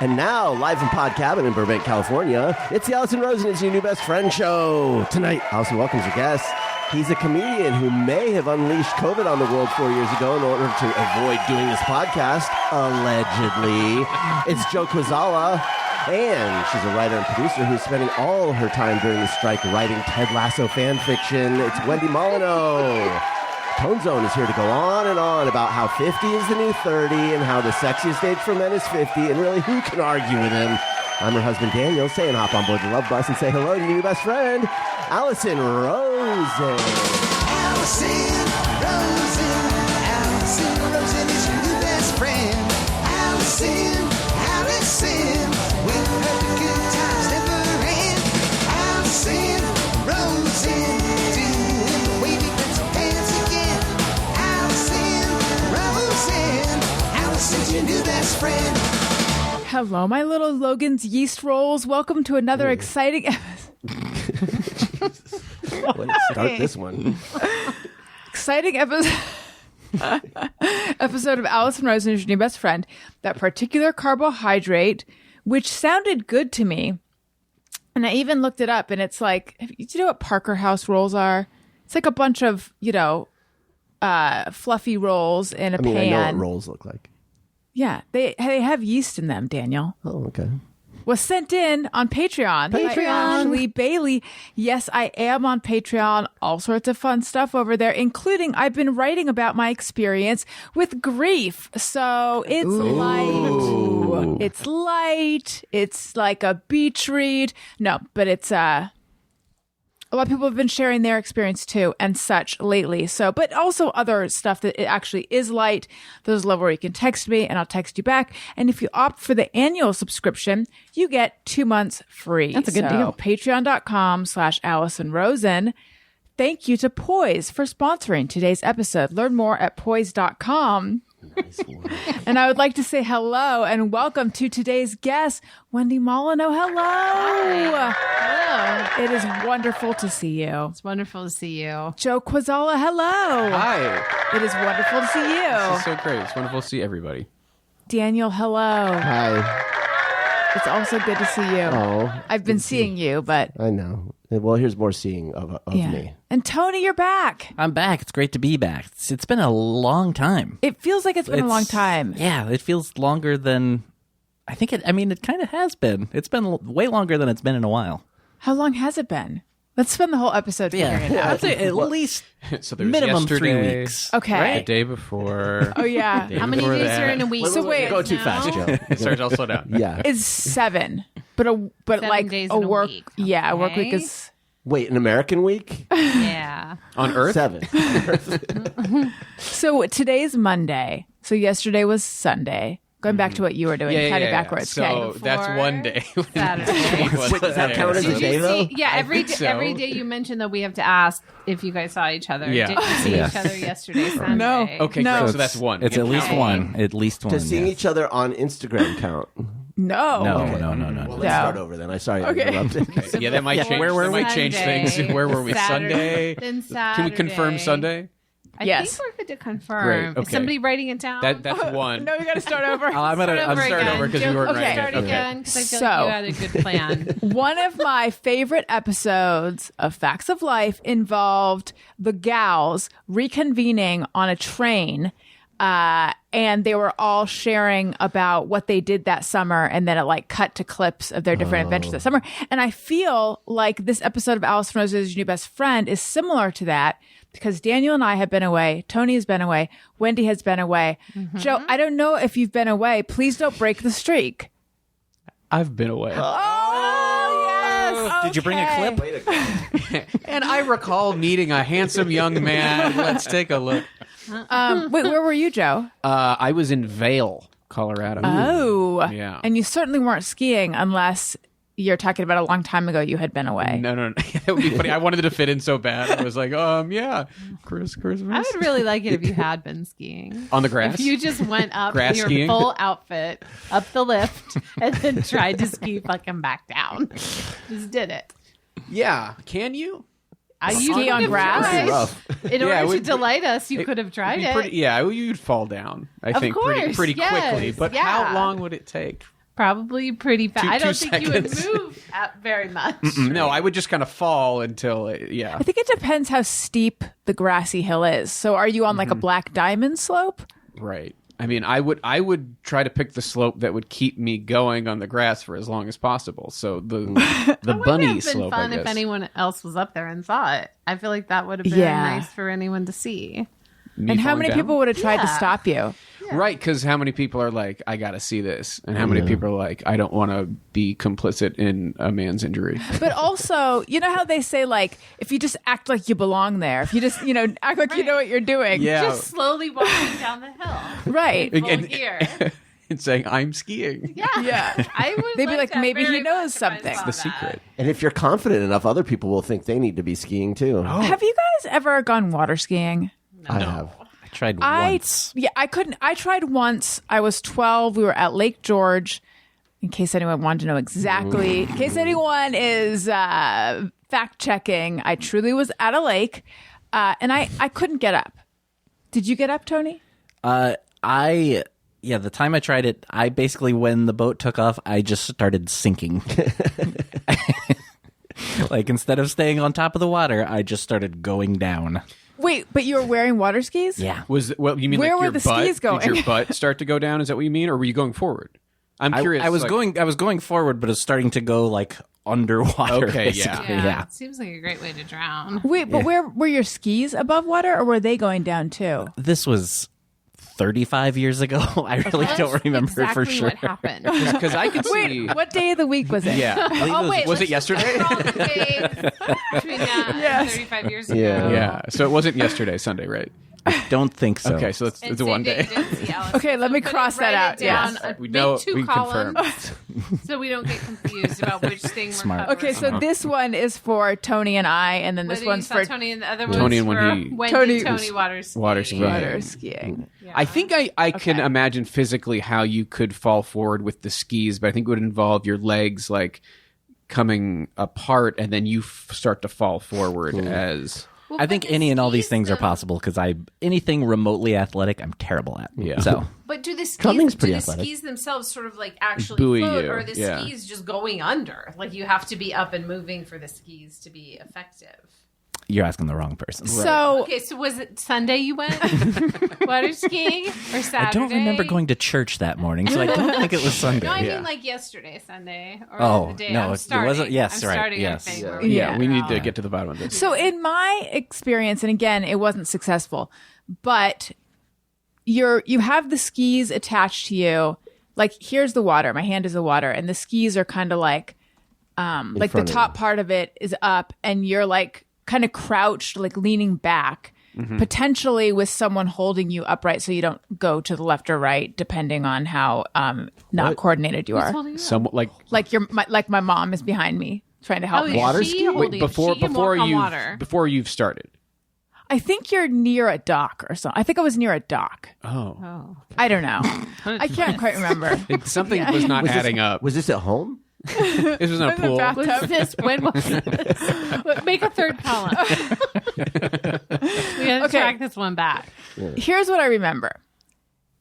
And now, live from Pod Cabin in Burbank, California, it's the Allison Rosen is Your New Best Friend show. Tonight, Allison welcomes her guest. He's a comedian who may have unleashed COVID on the world 4 years ago in order to avoid doing this podcast, allegedly. It's Jo Kwaczala, and she's a writer and producer who's spending all her time during the strike writing Ted Lasso fan fiction. It's Wendy Molyneux. Tone Zone is here to go on and on about how 50 is the new 30 and how the sexiest age for men is 50, and really, who can argue with him? I'm her husband, Daniel, saying hop on board the Love Bus and say hello to your new best friend, Allison Rosen. Allison Rosen. Allison Rosen is your new best friend. Allison with her the good times never end. Allison Rosen, doing the wavy pencil dance again. Allison's your new best friend. Hello, my little Logan's yeast rolls. Welcome to another exciting Start this one. exciting episode of Allison Rosen is Your New Best Friend. That particular carbohydrate, which sounded good to me, and I even looked it up, and it's like, do you know what Parker House rolls are? It's like a bunch of, fluffy rolls in a pan. I know what rolls look like. Yeah, they have yeast in them, Daniel. Oh, okay. Was sent in on Patreon. By Ashley Bailey. Yes, I am on Patreon. All sorts of fun stuff over there, including I've been writing about my experience with grief. So it's light. It's light. It's like a beach read. No, but it's a lot of people have been sharing their experience too and such lately. So, but also other stuff that it actually is light. There's a level where you can text me and I'll text you back. And if you opt for the annual subscription, you get 2 months free. That's a good deal. Patreon.com/Allison Rosen. Thank you to Poise for sponsoring today's episode. Learn more at poise.com. Nice one. And I would like to say hello and welcome to today's guest, Wendy Molyneux. Hello. Hi. Hello. It is wonderful to see you. It's wonderful to see you. Jo Kwaczala, hello. Hi. It is wonderful to see you. This is so great. It's wonderful to see everybody. Daniel, hello. Hi. It's also good to see you. Oh, I've been seeing you, but... I know. Well, here's more seeing of me. And Tony, you're back. I'm back. It's great to be back. It's been a long time. It feels like it's been a long time. Yeah, it feels longer than... I think it kind of has been. It's been way longer than it's been in a while. How long has it been? Let's spend the whole episode figuring it out. I'd say at least So there was minimum 3 yesterday, weeks. Okay. The day before. Oh, yeah. the day How many before days that. are in a week? So wait, Go too fast, Joe. Sorry, I'll slow down. Yeah. It's 7. But 7 like days a in a work... week. Yeah, a work Okay. week is... Wait, an American week? Yeah. On Earth? 7. So today's Monday. So yesterday was Sunday. Going back to what you were doing, counting backwards. So okay. that's one day. Saturday. Wait, does that count as a Did day, you though? see? Yeah, every day you mentioned that we have to ask if you guys saw each other. Yeah. Did you see each other yesterday, Sunday? No. Okay, No. great. So that's one. It's at least Okay. one. At least one. Does seeing yes. each other on Instagram count? No. No. Well, let's start over then. I'm sorry I interrupted. Yeah, that might change. where were that we? might change Sunday. things. Where were we? Sunday. Then Saturday. Can we confirm Sunday? I Yes. think we're good to confirm. Great, okay. Is somebody writing it down? That's one. No, we got to start over. I'm starting over because you weren't Okay. right. Start Okay. again because I feel So- like you had a good plan. One of my favorite episodes of Facts of Life involved the gals reconvening on a train. And they were all sharing about what they did that summer. And then it like cut to clips of their different adventures that summer. And I feel like this episode of Allison Rosen's New Best Friend is similar to that because Daniel and I have been away. Tony has been away. Wendy has been away. Joe, I don't know if you've been away. Please don't break the streak. I've been away. Oh, yes. Did you bring a Okay. clip? And I recall meeting a handsome young man. Let's take a look. Wait, where were you, Joe? I was in Vail, Colorado. Oh. Yeah. And you certainly weren't skiing unless you're talking about a long time ago you had been away. No. That would be funny. I wanted to fit in so bad. I was like, yeah, Christmas. I would really like it if you had been skiing. On the grass? If you just went up Grass in your skiing? full outfit, up the lift, and then tried to ski fucking back down. Just did it. Yeah. Can you? Ski could on have grass? tried. Rough. In Yeah, order it to would- delight us, you could have tried It'd be it. pretty, yeah, you'd fall down, I think, course, pretty yes, quickly. But yeah. how long would it take? Probably pretty fast. I don't think seconds. you would move very much. No, I would just kind of fall until yeah. I think it depends how steep the grassy hill is. So are you on like a black diamond slope? Right. I mean, I would try to pick the slope that would keep me going on the grass for as long as possible. So the bunny It would have been slope, fun I guess. if anyone else was up there and saw it. I feel like that would have been Yeah. nice for anyone to see. Me And how falling many down? people would have tried to Yeah. stop you? Right, because how many people are like, I got to see this, and how many people are like, I don't want to be complicit in a man's injury. But also, you know how they say, like, if you just act like you belong there, if you just, act like you know what you're doing. Yeah, Just slowly walking down the hill. Right. Full And- gear. and saying I'm skiing. Yeah. Yeah. I would They'd be like, that maybe he very knows much if I something. saw It's The that. secret. And if you're confident enough, other people will think they need to be skiing too. Have you guys ever gone water skiing? I have. I tried once. I couldn't. I tried once. I was 12. We were at Lake George. In case anyone wanted to know exactly, in case anyone is fact checking, I truly was at a lake, and I couldn't get up. Did you get up, Tony? The time I tried it, I basically, when the boat took off, I just started sinking. Like, instead of staying on top of the water, I just started going down. Wait, but you were wearing water skis? Yeah. You mean Where like were your the butt? skis going? Did your butt start to go down? Is that what you mean, or were you going forward? I'm curious. I was like- going forward, but it's starting to go like underwater. Okay, yeah. basically. Yeah, it seems like a great way to drown. Wait, but where were your skis above water, or were they going down too? This was 35 years ago. I really don't remember exactly for sure. what happened. because I could see. Wait, what day of the week was it? Yeah. Oh wait, Was it yesterday? Between and 35 years ago. Yeah. Yeah. So it wasn't yesterday, Sunday, right? I don't think so. Okay, so And it's a same one day. you didn't see Alice. Okay, let me put it- cross that write out, it down. yes. We Make know- two we columns confirm. so we don't get confused about which thing we're Smart. covering. Okay, so this one is for Tony and I, and then this Whether one's you saw for Tony and the other Tony one's and for Wendy. Tony water skiing. Water skiing. water skiing. Yeah. I think I can imagine physically how you could fall forward with the skis, but I think it would involve your legs like coming apart, and then you start to fall forward as. Well, I think but the any and all these skis, things are though- possible because anything remotely athletic, I'm terrible at. Yeah. So But do the Cumming's skis, pretty do the athletic. skis themselves sort of like actually Buoy float, you, or are the yeah. skis just going under? Like you have to be up and moving for the skis to be effective. you're asking the wrong person. So Okay, so was it Sunday you went water skiing or Saturday? I don't remember going to church that morning, so I don't think it was Sunday. No, I Yeah. mean like yesterday, Sunday, or Oh, the day no, I'm it starting. wasn't- yes, I'm right, starting yes. a thing Yeah. where Yeah, we need out. to get to the bottom of this. So in my experience, and again, it wasn't successful, but you have the skis attached to you. Like here's the water. My hand is the water, and the skis are kind of like the front of top part of it is up, and you're like kind of crouched, like leaning back, potentially with someone holding you upright, so you don't go to the left or right, depending on how not coordinated you are. Holding up. Somewhat like Like my mom is behind me trying to help Oh, me. Water she skiing? holding, before she can walk on you water. before you've started. I think you're near a dock or something. I think I was near a dock. Oh, I don't know. I can't quite remember. something was not adding up. Was this at home? This was in a pool. bathtub. Was this when was this? Make a third column. We gotta track this one back. Here's what I remember.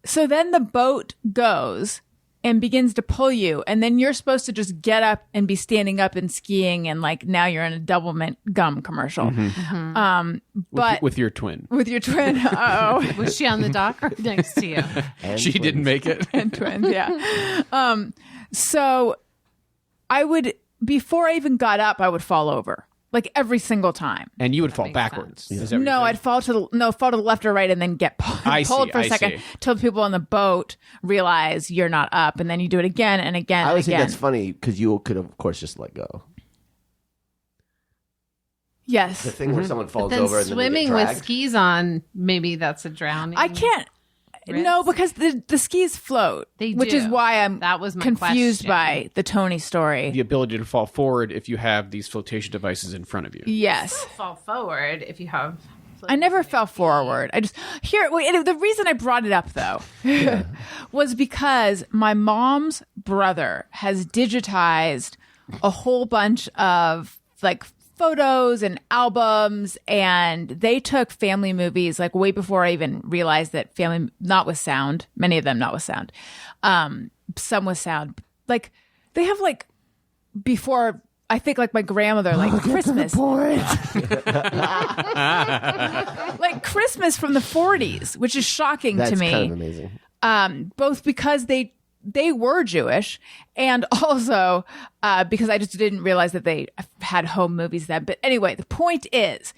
So then the boat goes and begins to pull you, and then you're supposed to just get up and be standing up and skiing, and like now you're in a double mint gum commercial. But with your twin. with your twin, Was she on the dock or next to you? And She twins. didn't make it. and twins, yeah. So I would, before I even got up, I would fall over like every single time. And you would fall makes backwards. sense. Is that what No, you're I'd fall to the left or right, and then get I pulled see, for a I second see. till the people on the boat realize you're not up, and then you do it again and again. I always and think again. that's funny because you could, of course, just let go. Yes, The thing where someone falls Then over and then they swimming get with dragged. skis on, maybe that's a drowning. I can't. No, because the skis float, They which is do. why I'm That was my confused question. by the Tony story. the ability to fall forward if you have these flotation devices in front of you. Yes, fall forward if you have. I never fell forward. I just the reason I brought it up though was because my mom's brother has digitized a whole bunch of like photos and albums, and they took family movies like way before I even realized that family, not with sound, many of them not with sound, some with sound, like they have like before. I think like my grandmother, like Christmas, like Christmas from the 40s, which is shocking to me. That's kind of amazing. Both because they were Jewish and also because I just didn't realize that they had home movies then. But anyway, the point is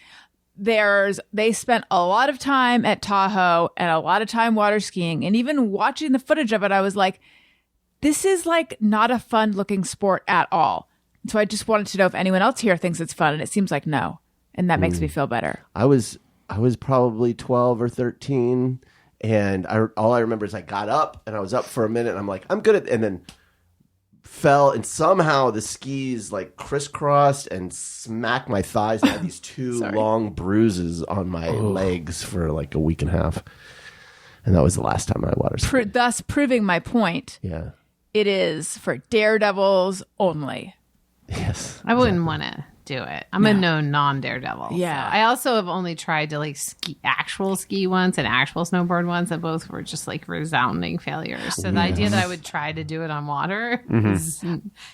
they spent a lot of time at Tahoe and a lot of time water skiing, and even watching the footage of it, I was like, this is like not a fun looking sport at all. So I just wanted to know if anyone else here thinks it's fun, and it seems like no. And that makes me feel better. I was probably 12 or 13, and all I remember is I got up, and I was up for a minute, and I'm like, I'm good at, and then fell, and somehow the skis like crisscrossed and smacked my thighs, and I had these two long bruises on my legs for like a week and a half. And that was the last time I water skied. Thus proving my point. Yeah. It is for daredevils only. Yes. I wouldn't want to do it. I'm a known non-daredevil. Yeah. So I also have only tried to like actual ski once and actual snowboard once, and both were just like resounding failures. So the idea that I would try to do it on water is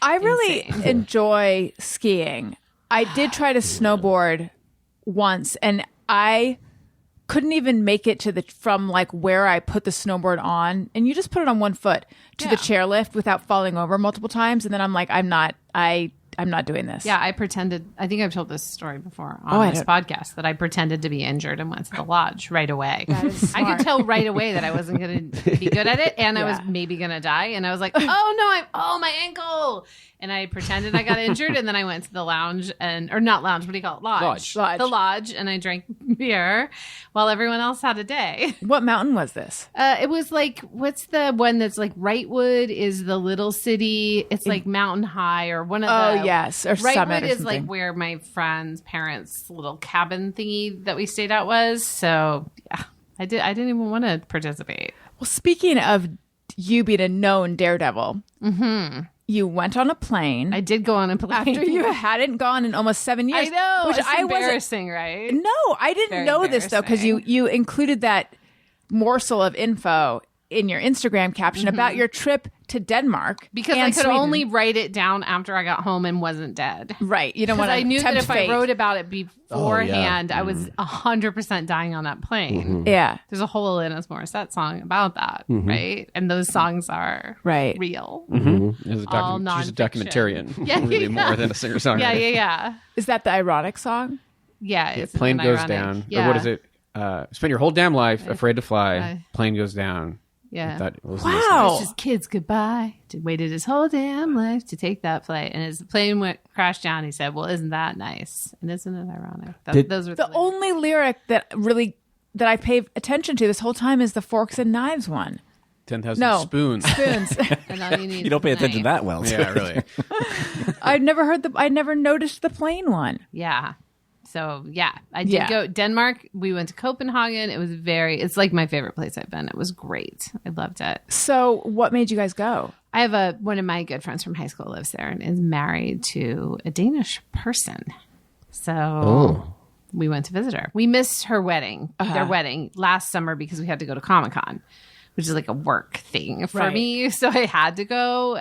I really insane. enjoy skiing. I did try to snowboard once, and I couldn't even make it to from like where I put the snowboard on, and you just put it on one foot to the chairlift without falling over multiple times, and then I'm like, I'm not doing this. Yeah, I pretended. I think I've told this story before on this podcast that I pretended to be injured and went to the lodge right away. I could tell right away that I wasn't going to be good at it, and I was maybe going to die. And I was like, "Oh no, my ankle!" And I pretended I got injured, and then I went to the lounge or not lounge. What do you call it? Lodge. The lodge, and I drank beer while everyone else had a day. What mountain was this? It was like, what's the one that's like Wrightwood is the little city. It's like Mountain High or one of the. Oh yes, or Wrightwood Summit or is something. like where my friend's parents' little cabin thingy that we stayed at was. So yeah, I didn't even want to participate. Well, speaking of you being a known daredevil, you went on a plane. I did go on a plane after you hadn't gone in almost 7 years. I know, which it's I embarrassing, right? No, I didn't Very know this though, because embarrassing. you included that morsel of info in your Instagram caption about your trip to Denmark Because and I could Sweden. only write it down after I got home and wasn't dead. Right, you don't want Because to. I knew that if fate. I wrote about it beforehand, I was 100% dying on that plane. Yeah, There's a whole Alanis Morissette song about that, right? And those songs are real. She's All a nonfiction. documentarian. Yeah, really yeah. more than a singer-songwriter. Yeah. is that the ironic song? Yeah, it's Plane an goes ironic- down. Yeah. Or what is it? Spend your whole damn life afraid to fly. Plane goes down. Yeah. That was Wow. It's just kids goodbye. Waited his whole damn life to take that flight, and as the plane crashed down, he said, "Well, isn't that nice? And isn't it ironic?" Those were The only lyric that I pay attention to this whole time is the forks and knives one. 10,000 spoons. Spoons. And all you need You don't is pay a attention knife. that well. Yeah, really. I never noticed the plane one. Yeah. So yeah, I did Yeah. go Denmark. We went to Copenhagen. It's like my favorite place I've been. It was great. I loved it. So what made you guys go? I have one of my good friends from high school lives there and is married to a Danish person. So we went to visit her. We missed her wedding, their wedding last summer because we had to go to Comic-Con, which is like a work thing for me. So I had to go.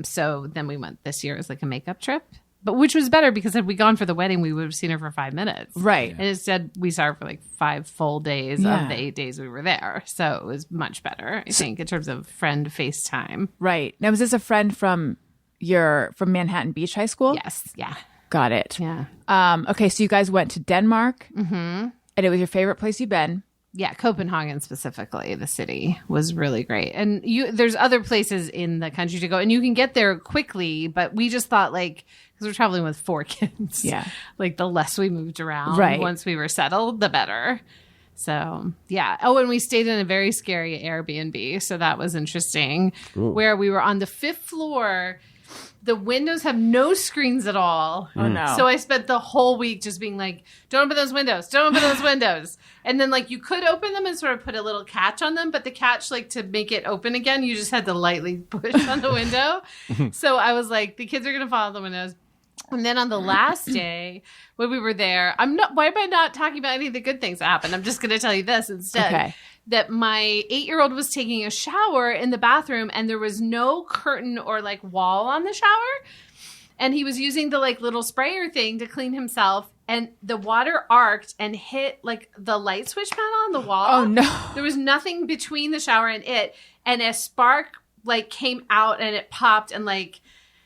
So then we went this year as like a makeup trip. But which was better because had we gone for the wedding, we would have seen her for 5 minutes. Right. And instead, we saw her for like 5 full days of the 8 days we were there. So it was much better, I think, in terms of friend FaceTime. Right. Now, was this a friend from Manhattan Beach High School? Yes. Yeah. Got it. Yeah. Okay, so you guys went to Denmark, and it was your favorite place you've been. Yeah, Copenhagen specifically, the city was really great. And there's other places in the country to go, and you can get there quickly, but we just thought because we're traveling with 4 kids. Yeah. Like the less we moved around once we were settled, the better. So, yeah. Oh, and we stayed in a very scary Airbnb, so that was interesting, where we were on the 5th floor. The windows have no screens at all. Oh, no. So I spent the whole week just being like, don't open those windows. Don't open those windows. And then you could open them and sort of put a little catch on them. But the catch, to make it open again, you just had to lightly push on the window. So I was like, the kids are going to fall out the windows. And then on the last day when we were there, why am I not talking about any of the good things that happened? I'm just going to tell you this instead. Okay. That my 8-year-old was taking a shower in the bathroom and there was no curtain or like wall on the shower. And he was using the like little sprayer thing to clean himself. And the water arced and hit like the light switch panel on the wall. Oh no. There was nothing between the shower and it. And a spark like came out and it popped and like,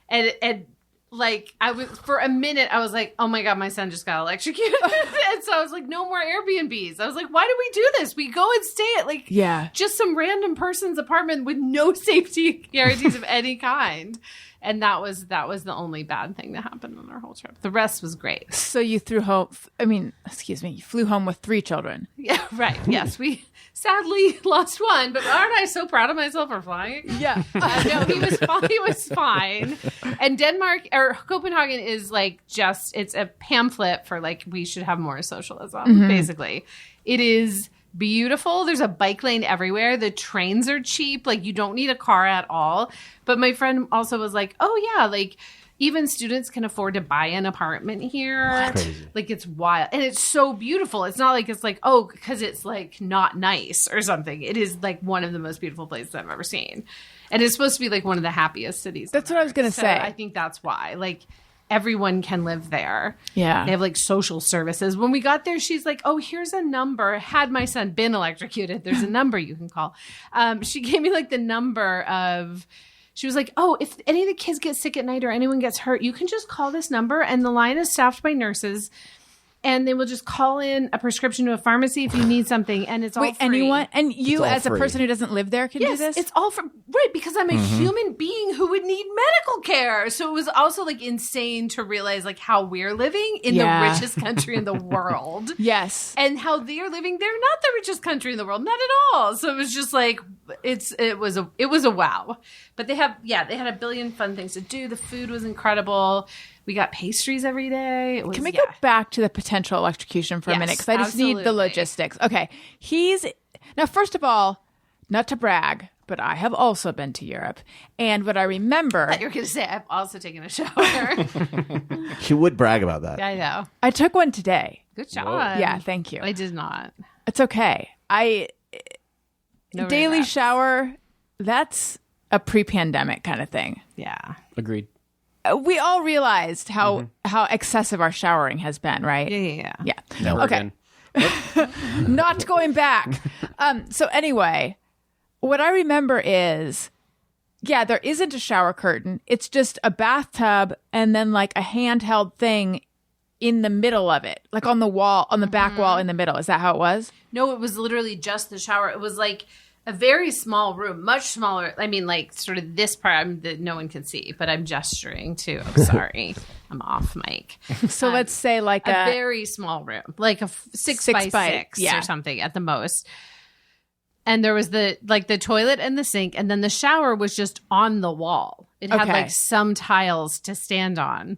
and like I was for a minute I was like, oh my God, my son just got electrocuted. And so I was like, no more Airbnbs. I was like, why do we do this? We go and stay at like just some random person's apartment with no safety guarantees of any kind. And that was the only bad thing that happened on our whole trip. The rest was great. So you flew home with 3 children. Yeah, right. Yes, we sadly lost one, but aren't I so proud of myself for flying? Yeah. No, he was fine. He was fine. And Denmark or Copenhagen is like it's a pamphlet for like we should have more socialism, basically. It is beautiful. There's a bike lane everywhere. The trains are cheap. Like you don't need a car at all. But my friend also was like, oh yeah, like even students can afford to buy an apartment here. Like it's wild. And it's so beautiful. It's not like it's like, oh, because it's like not nice or something. It is like one of the most beautiful places I've ever seen. And it's supposed to be like one of the happiest cities. That's what I was going to say. I think that's why. Like everyone can live there. Yeah. They have like social services. When we got there, she's like, oh, here's a number. Had my son been electrocuted, there's a number you can call. She gave me like the number of, she was like, oh, if any of the kids get sick at night or anyone gets hurt, you can just call this number. And the line is staffed by nurses. And they will just call in a prescription to a pharmacy if you need something, and it's all free. Anyone? And you, all as a free. person who doesn't live there, can do this? It's all from right because I'm a human being who would need medical care. So it was also like insane to realize like how we're living in the richest country in the world. Yes, and how they're living. They're not the richest country in the world, not at all. So it was just like it was a wow. But they had a billion fun things to do. The food was incredible. We got pastries every day. Can we go back to the potential electrocution for a minute? Because I just need the logistics. Okay. Now, first of all, not to brag, but I have also been to Europe. And what I remember... I thought you were going to say, I've also taken a shower. She would brag about that. I know. I took one today. Good job. Yeah, thank you. I did not. It's okay. Daily shower, that's a pre-pandemic kind of thing. Yeah. Agreed. We all realized how excessive our showering has been, right? Yeah. Never again. Not going back. So anyway, what I remember is, there isn't a shower curtain. It's just a bathtub and then like a handheld thing in the middle of it, like on the wall, on the back wall in the middle. Is that how it was? No, it was literally just the shower. It was like a very small room, much smaller. I mean, like sort of this part that no one can see, but I'm gesturing to. I'm sorry, I'm off mic. So let's say like a very small room, like a six by six or something at the most. And there was the toilet and the sink, and then the shower was just on the wall. It had like some tiles to stand on.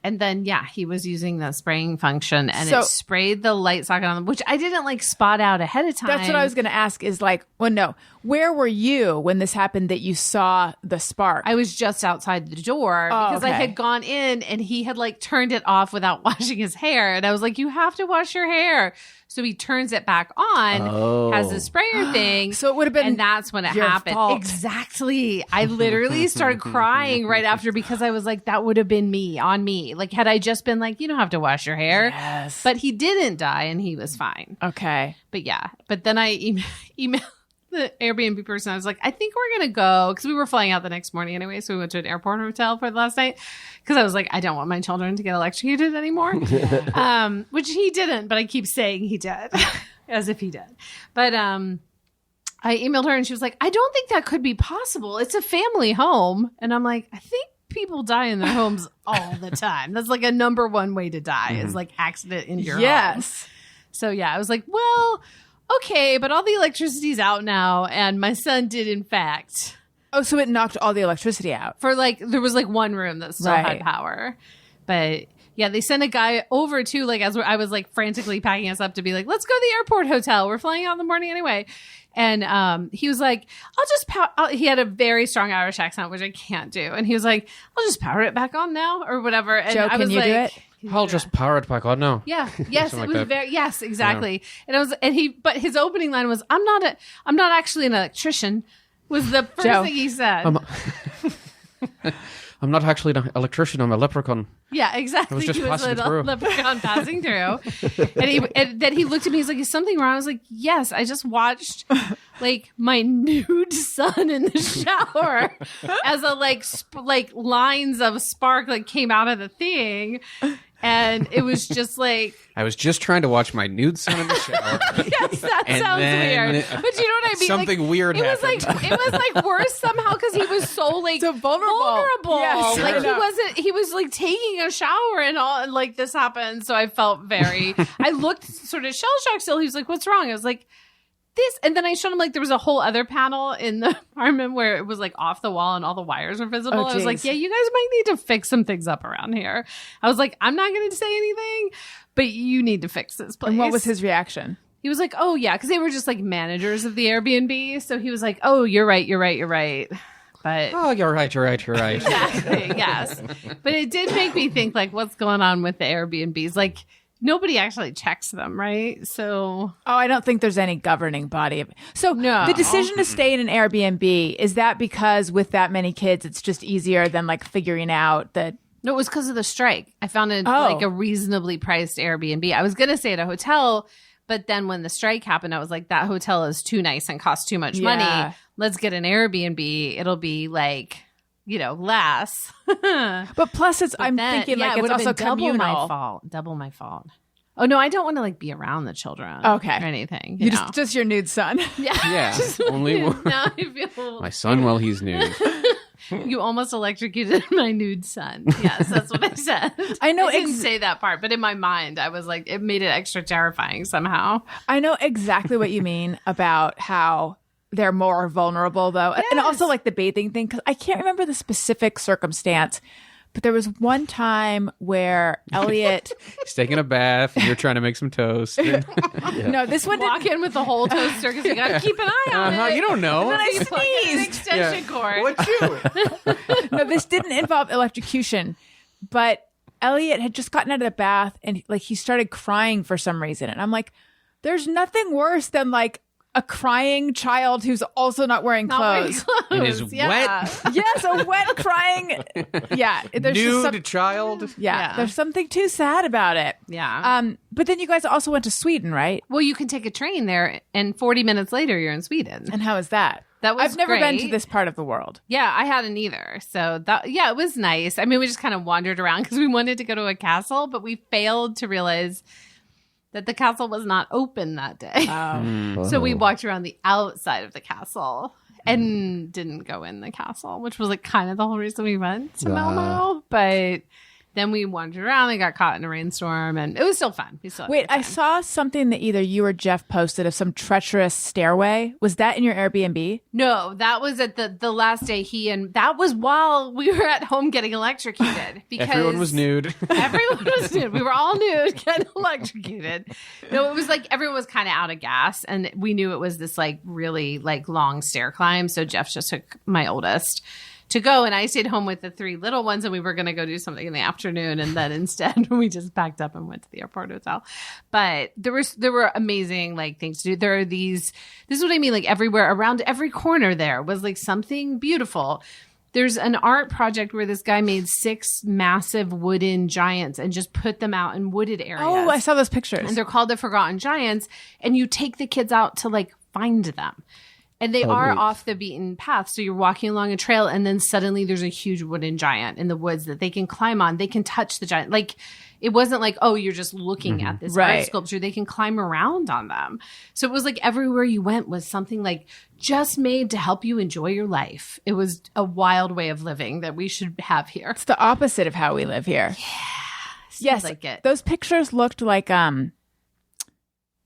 And then, he was using the spraying function, and it sprayed the light socket on them, which I didn't like spot out ahead of time. That's what I was going to ask is like, where were you when this happened that you saw the spark? I was just outside the door because I had gone in and he had like turned it off without washing his hair. And I was like, you have to wash your hair. So he turns it back on, has the sprayer thing. So it would have been and that's when it happened. Fault. Exactly. I literally started crying right after because I was like, that would have been on me. Like, had I just been like, you don't have to wash your hair. Yes. But he didn't die and he was fine. Okay. But then I emailed the Airbnb person. I was like, I think we're going to go because we were flying out the next morning anyway. So we went to an airport hotel for the last night because I was like, I don't want my children to get electrocuted anymore. Which he didn't, but I keep saying he did as if he did. But I emailed her and she was like, I don't think that could be possible. It's a family home. And I'm like, I think people die in their homes all the time. That's like a number one way to die is like accident in your home. So I was like, well, okay, but all the electricity's out now, and my son did, in fact. Oh, so it knocked all the electricity out. For like, there was like one room that still had power. But Yeah, they sent a guy over too, like as I was like frantically packing us up to be like, let's go to the airport hotel. We're flying out in the morning anyway. And he was like, I'll just he had a very strong Irish accent, which I can't do. And he was like, I'll just power it back on now or whatever. And Joe, I was can you like, do it? I'll just power it back on now. Yeah. Yes. It Something was like that. very, yes, exactly. But his opening line was, I'm not actually an electrician, was the first Joe. thing he said. I'm not actually an electrician. I'm a leprechaun. Yeah, exactly. I was just He was passing a through. leprechaun passing through. And then he looked at me, he's like, is something wrong? I was like, yes, I just watched like my nude son in the shower as a like lines of spark like came out of the thing. And it was just like, I was just trying to watch my nude son in the shower. yes, that And sounds then weird. But you know what I mean? something like, weird it was happened. it was like worse somehow because he was so like So vulnerable. Yes, like sure. he was like taking a shower and all, and like this happened. So I felt I looked sort of shell shocked still. He was like, what's wrong? I was like, this. And then I showed him like there was a whole other panel in the apartment where it was like off the wall and all the wires were visible. Oh, I was like, geez. yeah, you guys might need to fix some things up around here. I was like, I'm not going to say anything, but you need to fix this place. And what was his reaction? He was like, oh yeah, because they were just like managers of the Airbnb. So he was like, oh, you're right. But Oh, you're right. exactly, yes. But it did make me think like, what's going on with the Airbnbs? Like nobody actually checks them, right? So Oh, I don't think there's any governing body of it. So No. the decision to stay in an Airbnb, is that because with that many kids, it's just easier than like figuring out that no, it was because of the strike. I found it Oh. like a reasonably priced Airbnb. I was going to stay at a hotel, but then when the strike happened, I was like, that hotel is too nice and costs too much Yeah. money. Let's get an Airbnb. It'll be like, less. But plus, I'm thinking like it's also communal. Double my fault. Oh no, I don't want to like be around the children. Okay. Or anything. You know. just your nude son. Yeah, only Now I feel my son while he's nude. you almost electrocuted my nude son. Yes, that's what I said. I know I didn't say that part, but in my mind, I was like, it made it extra terrifying somehow. I know exactly what you mean about how they're more vulnerable, though. And also like the bathing thing, because I can't remember the specific circumstance, but there was one time where Elliot, He's taking a bath. And you're trying to make some toast. no, this one Walk didn't. in with the whole toaster because you got to keep an eye on it. You don't know. Then I You plug in an sneezed. extension cord. No, this didn't involve electrocution, but Elliot had just gotten out of the bath and like he started crying for some reason. And I'm like, there's nothing worse than like a crying child who's also not wearing Not wearing clothes. And is yeah. wet. Yes, a wet crying. Yeah, there's just Nude child. yeah, there's something too sad about it. Yeah. But then you guys also went to Sweden, right? Well, you can take a train there, and 40 minutes later, you're in Sweden. And how is that? That was I've never been to great. this part of the world. Yeah, I hadn't either. So it was nice. I mean, we just kind of wandered around because we wanted to go to a castle, but we failed to realize that the castle was not open that day. So we walked around the outside of the castle and didn't go in the castle, which was like kind of the whole reason we went to Malmo. But then we wandered around and got caught in a rainstorm, and it was still fun. We still had a Wait, good I time. saw something that either you or Jeff posted of some treacherous stairway. Was that in your Airbnb? No, that was at the last day that was while we were at home getting electrocuted because Everyone was nude. Everyone was nude. We were all nude, getting electrocuted. No, it was like everyone was kind of out of gas, and we knew it was this like really like long stair climb. So Jeff just took my oldest to go, and I stayed home with the three little ones, and we were going to go do something in the afternoon, and then instead we just packed up and went to the airport hotel. But there were amazing like things to do. There are this is what I mean, like everywhere around every corner there was like something beautiful. There's an art project where this guy made 6 massive wooden giants and just put them out in wooded areas. Oh, I saw those pictures. And they're called the Forgotten Giants, and you take the kids out to like find them. And they are neat. off the beaten path. So you're walking along a trail, and then suddenly there's a huge wooden giant in the woods that they can climb on. They can touch the giant. Like, it wasn't like, oh, you're just looking at this art Right. sculpture. They can climb around on them. So it was like everywhere you went was something like just made to help you enjoy your life. It was a wild way of living that we should have here. It's the opposite of how we live here. Yes, like it. those pictures looked like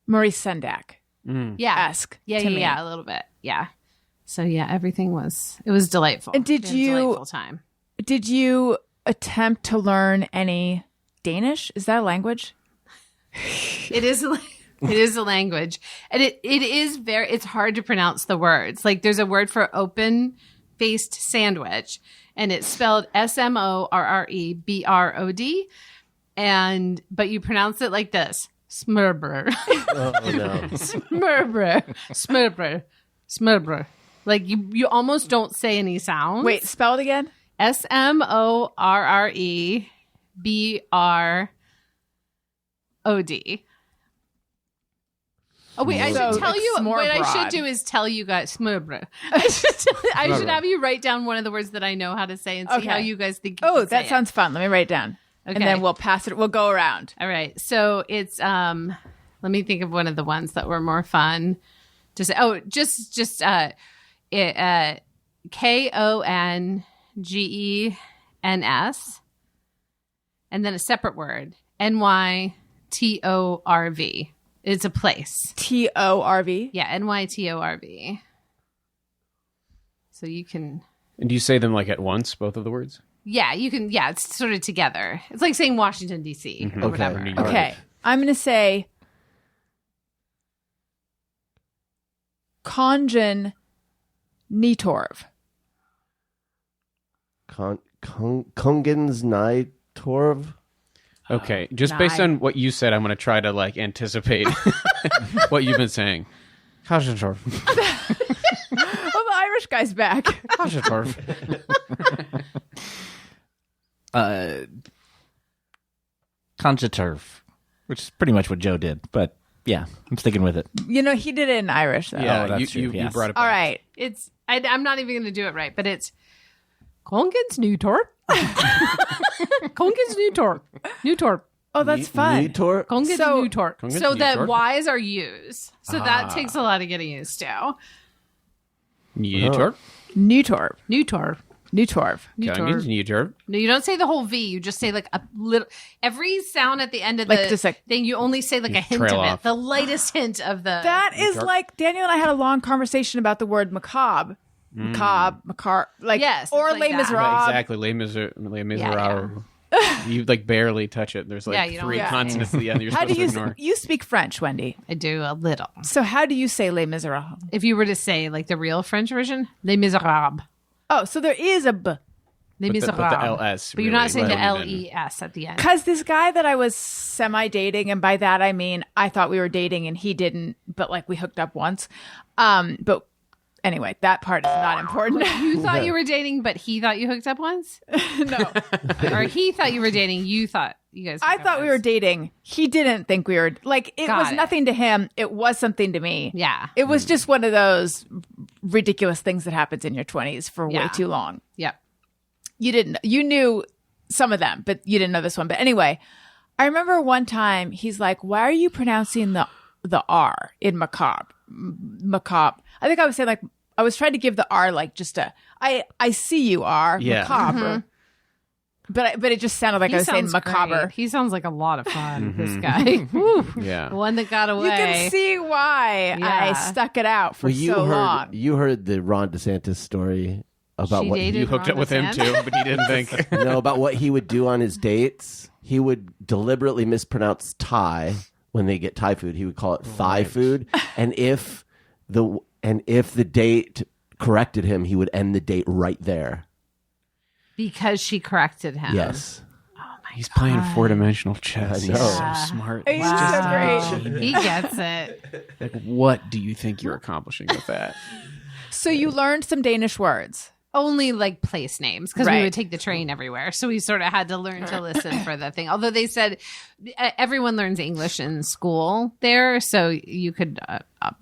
Maurice Sendak Yeah. esque. Yeah, to me. yeah, a little bit. Yeah. So yeah, everything was delightful. And did We had a you- delightful time? Did you attempt to learn any Danish? Is that a language? It is a language. And it's hard to pronounce the words. Like there's a word for open-faced sandwich, and it's spelled Smorrebrod. But you pronounce it like this. Smørbrød. Oh, no. Smørbrød. Like you almost don't say any sounds. Wait, spell it again. Smorrebrod. Oh wait, I should tell you what I should do is tell you guys smørbrød. I should have you write down one of the words that I know how to say and see how you guys think. Oh, that sounds fun. Let me write it down. Okay. And then we'll pass it. We'll go around. All right. So it's let me think of one of the ones that were more fun to say. Oh, just Kongens, and then a separate word, Nytorv. It's a place. Torv. Yeah, Nytorv. So you can. And do you say them like at once, both of the words? Yeah, you can. Yeah, it's sort of together. It's like saying Washington D.C. or whatever. New York. Okay, I'm going to say Kongen Nytorv. Kongens Nytorv. Okay, just based on what you said, I'm going to try to like anticipate what you've been saying. Oh, the Irish guy's back. Conjaturf, which is pretty much what Joe did, but yeah, I'm sticking with it. You know, he did it in Irish, though. Yeah, that's true, you yes. brought it back. All right. It's. I'm not even going to do it right, but it's Kongens Nytorv. Kongens Nytorv. Oh, that's fun. Nytorv? Kongens So- Nytorv. Kongens So that Nytorv. Y's are U's. So that takes a lot of getting used to. Nytorv. Nytorv. Nytorv. Nytorv. Kongens Nytorv. No, you don't say the whole V. You just say like a little. Every sound at the end of Like the just a- thing, you only say like a hint of trail it. off. The lightest hint of the. That is like Daniel and I had a long conversation about the word macabre. Macabre, like Yes, or it's like Les that. Miserables. Right, exactly. Les Miserables. You like barely touch it. There's Yeah, like you don't- 3 Yeah. consonants at the end. You're How do supposed to you ignore. you speak French, Wendy? I do a little. So how do you say Les Miserables? If you were to say like the real French version, Les Miserables. Oh, so there is a b. Les But the Miserables. LS But you're not really saying the wouldn't even- LES at the end. Because this guy that I was semi-dating, and by that I mean I thought we were dating and he didn't, but like we hooked up once. But anyway, that part is not important. You thought you were dating, but he thought you hooked up once? No, Or he thought you were dating, you thought you guys I hooked up thought we were once? dating. He didn't think we were like it Got was it. nothing to him. It was something to me. Yeah. It was just one of those ridiculous things that happens in your 20s for way Yeah. too long. Yep. You knew some of them, but you didn't know this one. But anyway, I remember one time he's like, "Why are you pronouncing the R in macabre?" Macabre. I think I was saying like I was trying to give the R like just a I see you R Yeah. macabre. But it just sounded like I was saying sounds macabre. great. He sounds like a lot of fun, this guy. Whew. Yeah. The one that got away. You can see why I Yeah. stuck it out for so long. You heard the Ron DeSantis story about She what dated You hooked Ron up with him DeSantis? too, but he didn't think. no, about what he would do on his dates. He would deliberately mispronounce Thai when they get Thai food. He would call it Thai food, and if the date corrected him, he would end the date right there. Because she corrected him. Yes. He's playing 4-dimensional chess. I He's know. so smart. He's so great. He gets it. Like, what do you think you're accomplishing with that? So you learned some Danish words. Only like place names because we Right. would take the train everywhere. So we sort of had to learn to listen for the thing. Although they said everyone learns English in school there. So you could,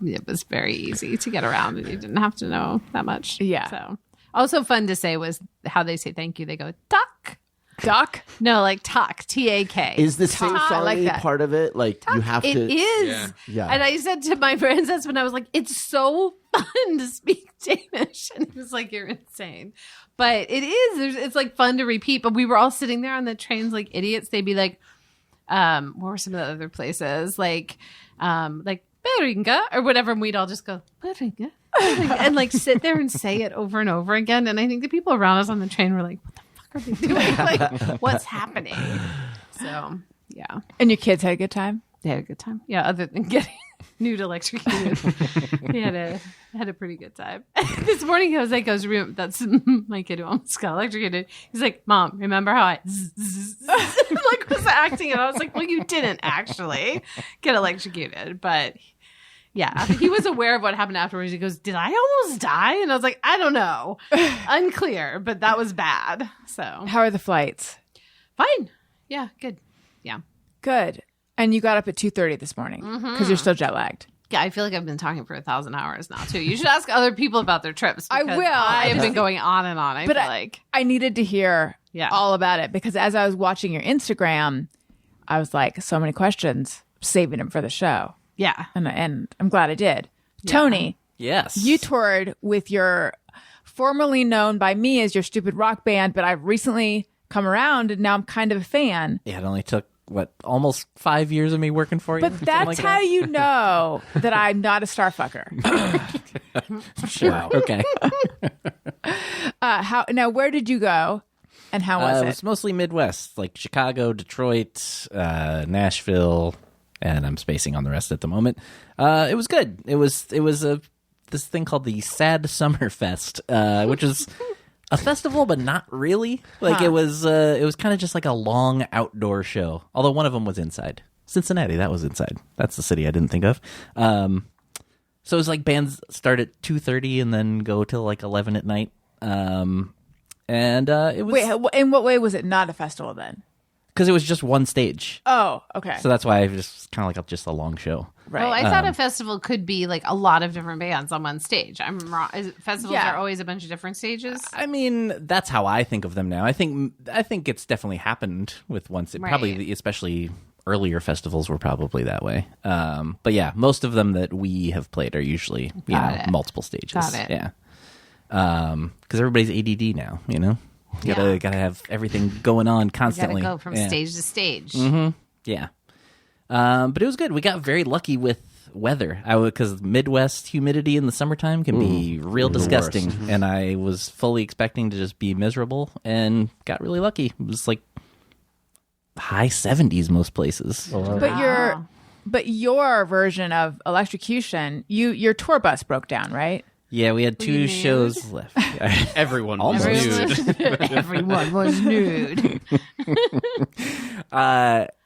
it was very easy to get around and you didn't have to know that much. Yeah. So also fun to say was how they say thank you. They go, tak. Duck? No, like tak, T-A-K. Is the sing I like songy that. part of it? Like you have It to. is. Yeah. And I said to my friend's husband, I was like, it's so fun to speak Danish. And he was like, you're insane. But it is. It's like fun to repeat. But we were all sitting there on the trains like idiots. They'd be like, what were some of the other places? Like Beringa or whatever. And we'd all just go, Beringa. And like sit there and say it over and over again. And I think the people around us on the train were like, what the fuck are they doing? Like, what's happening? So, yeah. And your kids had a good time? They had a good time. Yeah, other than getting nude electrocuted. They had a pretty good time. This morning, that's my kid who almost got electrocuted. He's like, Mom, remember how I like was acting? And I was like, well, you didn't actually get electrocuted. But yeah, he was aware of what happened afterwards. He goes, did I almost die? And I was like, I don't know. Unclear, but that was bad. So How are the flights? fine. Yeah, good. Yeah. Good. And you got up at 2:30 this morning because you're still jet lagged. Yeah, I feel like I've been talking for 1,000 hours now, too. You should ask other people about their trips. I because will. I have been going on and on, I But feel like. I needed to hear Yeah. all about it because as I was watching your Instagram, I was like, so many questions, saving them for the show. Yeah. And I'm glad I did. Tony, Yes. you toured with your formerly known by me as your stupid rock band, but I've recently come around and now I'm kind of a fan. Yeah, it only took, almost 5 years of me working for you? But Something that's like how that? you know that I'm not a starfucker. Sure. Okay. Now, where did you go and how was It it? was mostly Midwest, like Chicago, Detroit, Nashville, and I'm spacing on the rest at the moment. It was good. It was this thing called the Sad Summer Fest, which is a festival, but not really. Like it was kind of just like a long outdoor show. Although one of them was inside. Cincinnati, that was inside. That's the city I didn't think of. So it was like bands start at 2:30 and then go till like 11 at night. And it was Wait, in what way was it not a festival then? because it was just one stage. Oh, okay. So that's why it was kind of like just a long show. right. Well, I thought a festival could be like a lot of different bands on one stage. I'm wrong. Festivals Yeah. are always a bunch of different stages. I mean, that's how I think of them now. I think it's definitely happened with once. Right. Probably, especially earlier festivals were probably that way. But yeah, most of them that we have played are usually Got it. multiple stages. Got it. Yeah. Because everybody's ADD now. You know, gotta have everything going on You gotta constantly. go from Yeah. stage to stage. Yeah. But it was good. We got very lucky with weather. Because Midwest humidity in the summertime can be real disgusting. And I was fully expecting to just be miserable and got really lucky. It was like high 70s most places. But your version of electrocution, your tour bus broke down, right? Yeah, we had you 2 nude? shows left. Everyone Almost. was nude. Everyone was nude.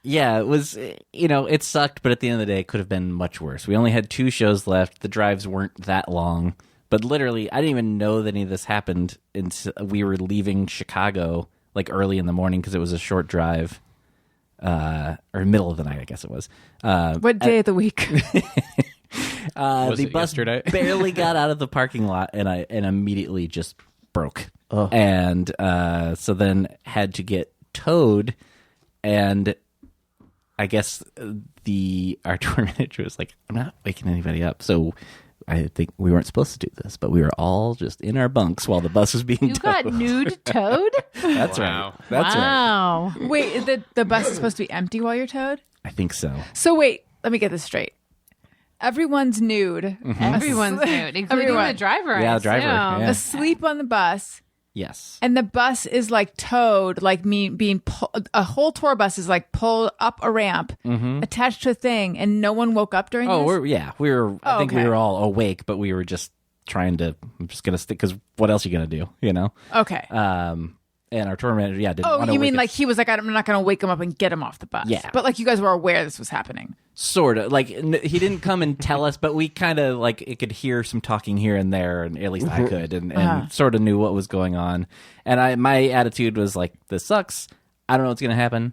Yeah, it was, it sucked, but at the end of the day, it could have been much worse. We only had 2 shows left. The drives weren't that long. But literally, I didn't even know that any of this happened until we were leaving Chicago, like early in the morning, because it was a short drive. Or middle of the night, I guess it was. What day of the week? Was The it bus yesterday? barely got out of the parking lot, and immediately just broke. And so then had to get towed, and I guess our tour manager was like, I'm not waking anybody up. So I think we weren't supposed to do this, but we were all just in our bunks while the bus was being You towed. got nude towed? That's Wow. right. That's right. Wow. Wait, the bus is supposed to be empty while you're towed? I think so. So wait, let me get this straight. Everyone's nude, Everyone's nude, including Everyone. the driver. Yeah, I the driver, assume. yeah. asleep on the bus, Yes. and the bus is like towed, like a whole tour bus is like pulled up a ramp, attached to a thing, and no one woke up during Oh, this? we were. I think we okay. were all awake, but we were just trying to. I'm just gonna stick because what else are you gonna do? You know. Okay. And our tour manager, didn't. Oh, want you to mean wake like he was like, I'm not going to wake him up and get him off the bus. Yeah. But like you guys were aware this was happening. sort of like he didn't come and tell us, but we kind of like it could hear some talking here and there, and at least I could, and sort of knew what was going on. And my attitude was like, this sucks. I don't know what's gonna happen.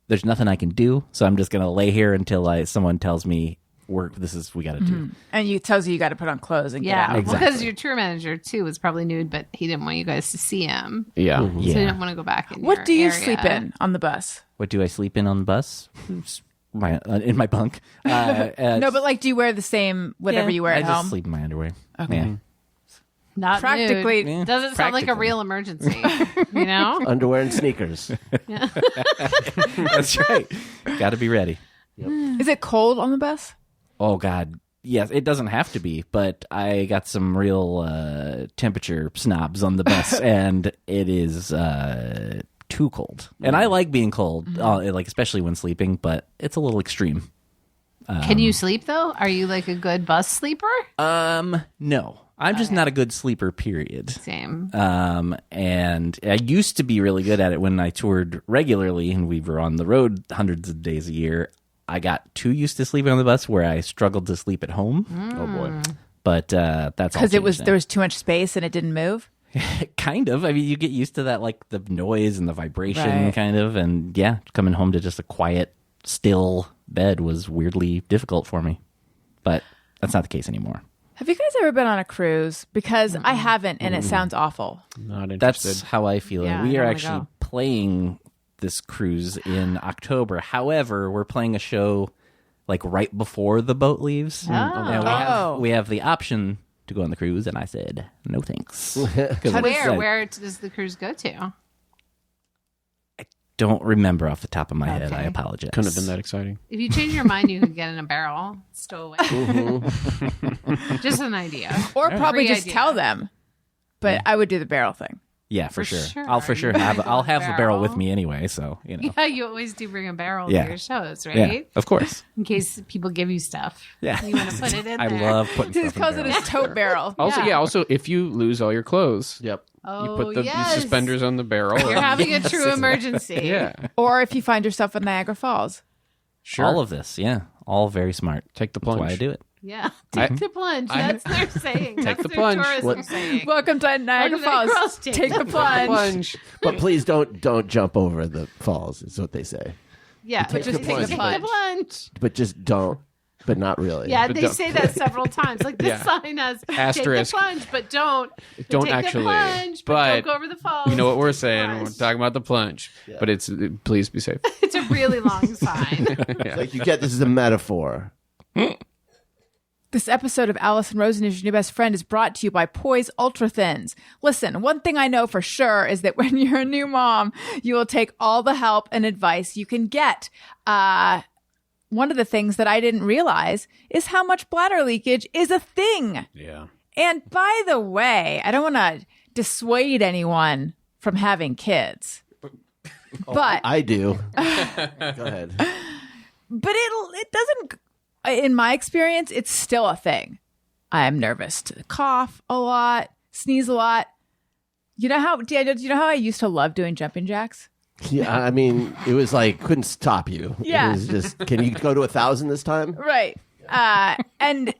There's nothing I can do, so I'm just gonna lay here until someone tells me we got to do. And you tells you got to put on clothes and Yeah, get out. Exactly. because your tour manager too was probably nude, but he didn't want you guys to see him, Yeah. so he didn't want to go back in. What your do you area. sleep in on the bus? What do I sleep in on the bus? In my bunk. No, but like, do you wear the same whatever you wear at I home? just sleep in my underwear. Okay. Yeah. Not Practically- nude. Doesn't sound like a Practically. real emergency, you know? Underwear and sneakers. That's right. Got to be ready. Is it cold on the bus? Oh God, yes. It doesn't have to be, but I got some real temperature snobs on the bus, and it is 2 too cold. And I like being cold, like especially when sleeping, but it's a little extreme. Can you sleep though? Are you like a good bus sleeper? No. I'm just not a good sleeper, period. Same. And I used to be really good at it when I toured regularly and we were on the road hundreds of days a year. I got too used to sleeping on the bus where I struggled to sleep at home. Oh boy. But that's all Because changed now. there was too much space and it didn't move. Kind of. I mean, you get used to that, like the noise and the vibration, Right. kind of. And yeah, coming home to just a quiet, still bed was weirdly difficult for me. But that's not the case anymore. Have you guys ever been on a cruise? Because I haven't, and it sounds awful. Not interested. That's how I feel. Yeah, We I are wanna actually go. playing this cruise in October. However, we're playing a show like right before the boat leaves. And we have the option to go on the cruise, and I said no thanks. 'Cause Where does the cruise go to? don't remember off the top of my head. I Okay. apologize. Couldn't have been that exciting. If you change your mind, you can get in a barrel, stow away. Just an idea. Or probably Free just idea. tell them. But I would do the barrel thing. Yeah, for sure. sure. I'll for sure You have. gotta go I'll with have the barrel with barrel. me anyway. So you know. Yeah, you always do bring a barrel Yeah. to your shows, right? Yeah, of course. In case people give you stuff. Yeah. You want to put it in I there. love putting He stuff in calls it barrels. his tote barrel. Also, if you lose all your clothes, Yep. Oh, you put the yes. suspenders on the barrel. You're having a true emergency. Yeah, Or if you find yourself in Niagara Falls. sure. All of this, yeah, all very smart. Take the That's plunge. why I do it. Yeah. Take the plunge. That's their saying. That's the their plunge. tourism saying. Welcome to Niagara Welcome to Niagara Falls. Falls. Take the plunge. Plunge. But please don't jump over the falls, is what they say. Yeah, take just the take the plunge. plunge. But just don't. But not really. Yeah, But they don't- say that several times. Like this Yeah. sign has Asterisk. take the plunge, but don't Don't take actually. the plunge, but But don't go over the falls. You know what we're Take the saying? We're plunge. talking about the plunge, but it's please be safe. It's a really long sign. Like you get this is a metaphor. This episode of Allison Rosen is Your New Best Friend is brought to you by Poise Ultra Thins. Listen, one thing I know for sure is that when you're a new mom, you will take all the help and advice you can get. One of the things that I didn't realize is how much bladder leakage is a thing. Yeah. And by the way, I don't want to dissuade anyone from having kids. But I do. Go ahead. But it doesn't, in my experience, it's still a thing. I'm nervous to cough a lot, sneeze a lot. Daniel, do you know how I used to love doing jumping jacks? Yeah, I mean, it was like couldn't stop you. Yeah. It was just, can you go to 1,000 this time? Right. And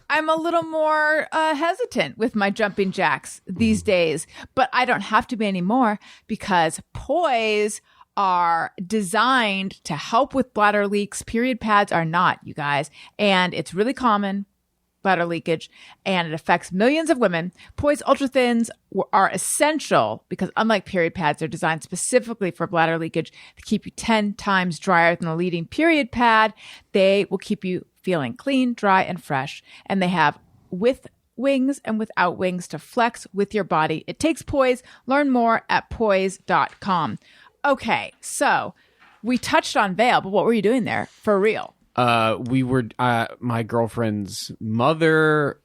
I'm a little more hesitant with my jumping jacks these days, but I don't have to be anymore because Poise are designed to help with bladder leaks. Period pads are not, you guys. And it's really common, bladder leakage, and it affects millions of women. Poise Ultra Thins are essential because unlike period pads, they're designed specifically for bladder leakage to keep you 10 times drier than a leading period pad. They will keep you feeling clean, dry, and fresh. And they have with wings and without wings to flex with your body. It takes Poise. Learn more at poise.com. Okay, so we touched on Vail, but what were you doing there for real? We were my girlfriend's mother.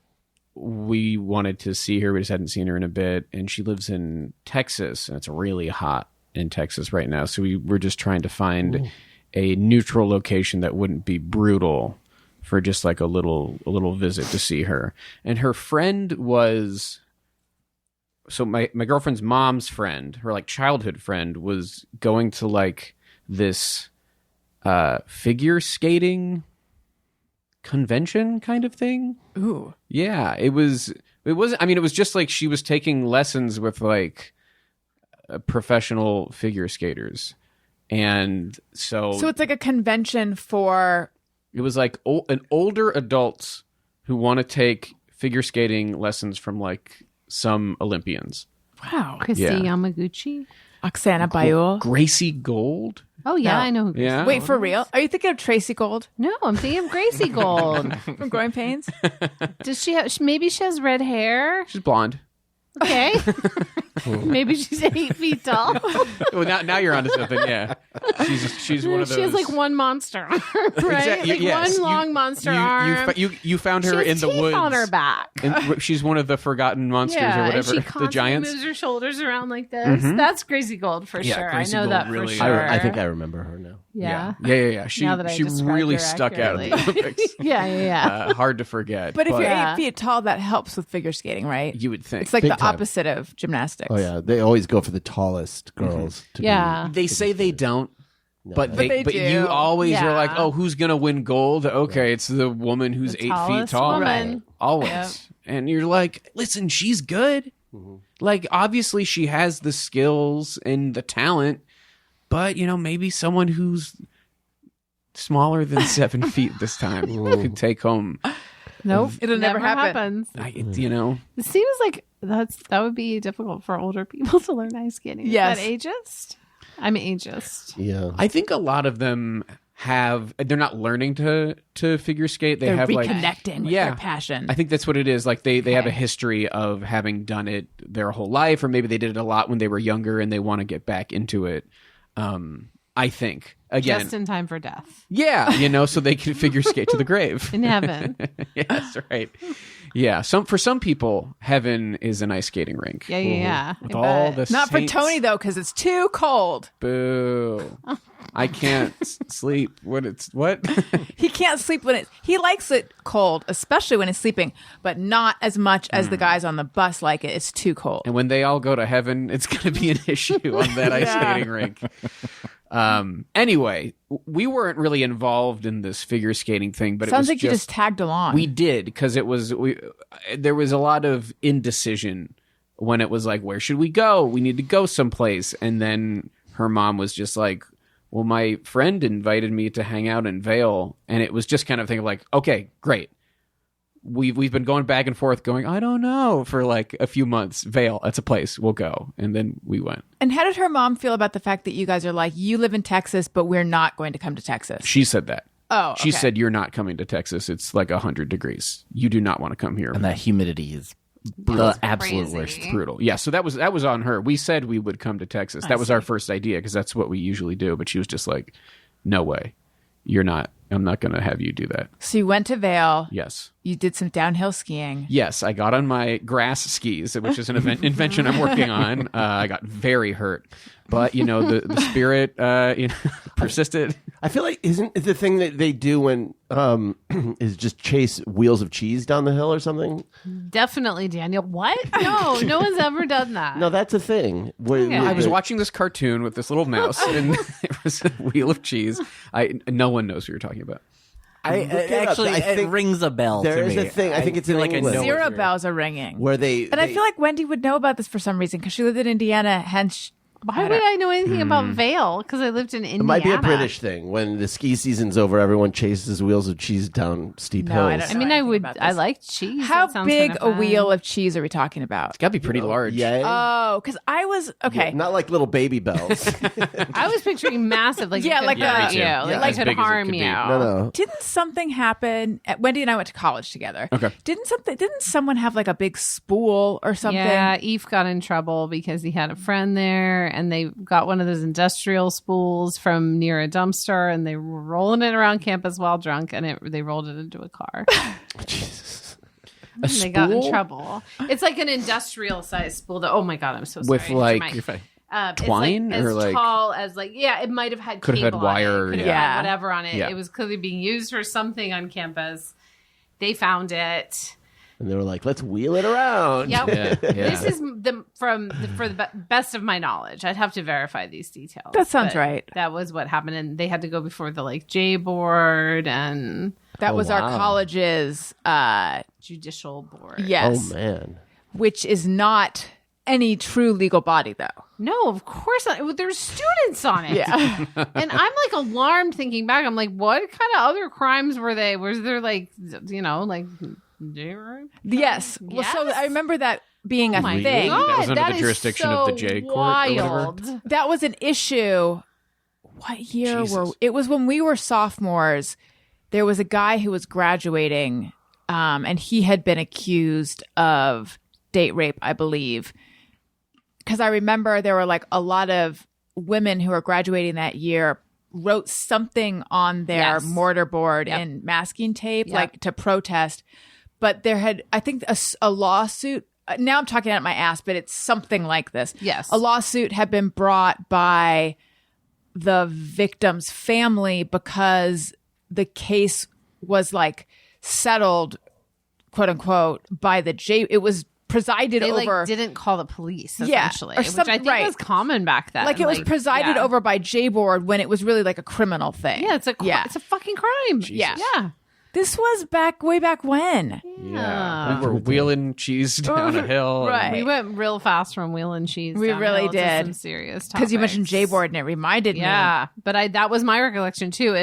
We wanted to see her. We just hadn't seen her in a bit, and she lives in Texas, and it's really hot in Texas right now. So we were just trying to find a neutral location that wouldn't be brutal for just like a little visit to see her. And her friend was. So my girlfriend's mom's friend, her like childhood friend, was going to like this figure skating convention kind of thing. Ooh. Yeah, it wasn't, I mean, it was just like she was taking lessons with like professional figure skaters. And so So it's like a convention for it was like an older adults who want to take figure skating lessons from like some Olympians. wow, Christy Yeah. Yamaguchi. Oksana Bayul. Gracie Gold? Oh yeah, No. I know. Who Christy Yeah. Wait, Gold for is. real? Are you thinking of Tracy Gold No, I'm thinking of Gracie Gold. from Growing Pains? Does she have? Maybe she has red hair. She's blonde. Okay. Maybe she's 8 feet tall. Well, now you're onto something. Yeah, she's one of those. She has like one monster arm, right? Exactly, Like yes. one long monster arm. You found her she has in the teeth woods on her back. And she's one of the forgotten monsters Yeah, or and whatever. she The constantly giants. moves her shoulders around like this. That's Crazy Gold for Yeah, sure. Crazy I know Gold that really- for sure. I think I remember her now. Yeah. Yeah. She Now that I described really her stuck out of the accurately. Olympics. Yeah. Hard to forget. But if you're Yeah. 8 feet tall, that helps with figure skating, right? you would think It's like Big the time. opposite of gymnastics. Oh yeah, they always go for the tallest girls. To Yeah. they say they don't. But they but do. you always Yeah. are like, oh, who's gonna win gold? Okay, it's the woman who's The 8 feet tallest tall. woman. Right. Always. Yep. And you're like, listen, she's good. Like, obviously, she has the skills and the talent, but, maybe someone who's smaller than 7 feet this time could take home, Nope. It'll never happen. It seems like that would be difficult for older people to learn ice skating. Yes. Is that ageist? I'm ageist. Yeah. I think a lot of them they're not learning to figure skate. They They're have reconnecting with yeah. their passion. I think that's what it is. Like they have a history of having done it their whole life, or maybe they did it a lot when they were younger and they want to get back into it. I think again, Just in time for death. yeah, so they can figure skate to the grave. In heaven. Yeah, that's right. Yeah, for some people, heaven is an ice skating rink. Yeah. With I all bet. the Not for saints. Tony, though, because it's too cold. Boo! I can't sleep when it's what? He can't sleep he likes it cold, especially when he's sleeping, but not as much as the guys on the bus like it. It's too cold. And when they all go to heaven, it's going to be an issue on that ice skating rink. Anyway, we weren't really involved in this figure skating thing, but Sounds it was like you just tagged along. we did because there was a lot of indecision when it was like, where should we go? We need to go someplace. And then her mom was just like, well, my friend invited me to hang out in Vail, and it was just kind of thinking like, okay, great. We've been going back and forth going, I don't know, for like a few months. Vail, that's a place. We'll go. And then we went. And how did her mom feel about the fact that you guys are like, you live in Texas, but we're not going to come to Texas? She said that. Oh, She okay. said, you're not coming to Texas. It's like 100 degrees. You do not want to come here. And that humidity is the absolute crazy. worst. Brutal. Yeah, so that was on her. We said we would come to Texas. That was our first idea because that's what we usually do. But she was just like, no way. You're not. I'm not going to have you do that. So you went to Vail. Yes. You did some downhill skiing. Yes, I got on my grass skis, which is an invention I'm working on. I got very hurt. But, the spirit persisted. I feel like isn't the thing that they do when is just chase wheels of cheese down the hill or something? Definitely, Daniel. What? No, no one's ever done that. No, that's a thing. Okay. I was watching this cartoon with this little mouse, and it was a wheel of cheese. No one knows what you're talking about. It rings a bell. There to is me. a thing. I think it's feel in like I England. know what Zero you're- bells are ringing. where they And I feel like Wendy would know about this for some reason because she lived in Indiana, hence. Why would I know anything about Vail? Because I lived in Indiana. it might be a British thing. When the ski season's over, everyone chases wheels of cheese down steep No, hills. I don't I know mean, anything about I this. like cheese. How That sounds big kinda a fun. wheel of cheese are we talking about? It's got to be pretty large. Yeah. Oh, because I was okay. Not like little baby bells. I was picturing massive, like Yeah, it could like hurt a- you, Yeah, like as it could big as it harm could be. you. no. Didn't something happen? Wendy and I went to college together. Okay. Didn't someone have like a big spool or something? Yeah, Eve got in trouble because he had a friend there, and they got one of those industrial spools from near a dumpster, and they were rolling it around campus while drunk, and they rolled it into a car. Jesus. And they got in trouble. It's like an industrial size spool. That, oh my god, I'm so sorry. With like it's twine like or as like tall as like it might have had Could have had cable on it. wire, Could have yeah. had whatever on it. Yeah. It was clearly being used for something on campus. They found it. And they were like, let's wheel it around. Yep. Yeah. This is for the best of my knowledge. I'd have to verify these details. That sounds but right. That was what happened, and they had to go before the J board and That was our wow. college's judicial board. yes, Oh man. which is not any true legal body though. No, of course not. There's students on it. Yeah. And I'm like alarmed thinking back. I'm like, what kind of other crimes were they? Was there like, like J rape? Yes. Well, so Yes? I remember that being a My thing. God, That was under the is jurisdiction so of the J court or whatever? wild. That was an issue. What year Jesus. were it? Was when we were sophomores. There was a guy who was graduating, and he had been accused of date rape, I believe. Because I remember there were like a lot of women who were graduating that year wrote something on their mortarboard in masking tape, like to protest. But there had, I think, a lawsuit. Now I'm talking out my ass, but it's something like this. Yes. A lawsuit had been brought by the victim's family because the case was like settled, quote unquote, by the it was presided They over. like didn't call the police, Yeah, essentially, or which I think right. was common back then. like it was presided over by J-board when it was really like a criminal thing. Yeah, it's a fucking crime. Yeah. Yeah. This was way back when. Yeah. We were wheeling cheese down a hill. Right. We went real fast from wheel and cheese. We really downhill to did. some serious Because you mentioned topics. J-board and it reminded me. Yeah, but that was my recollection too,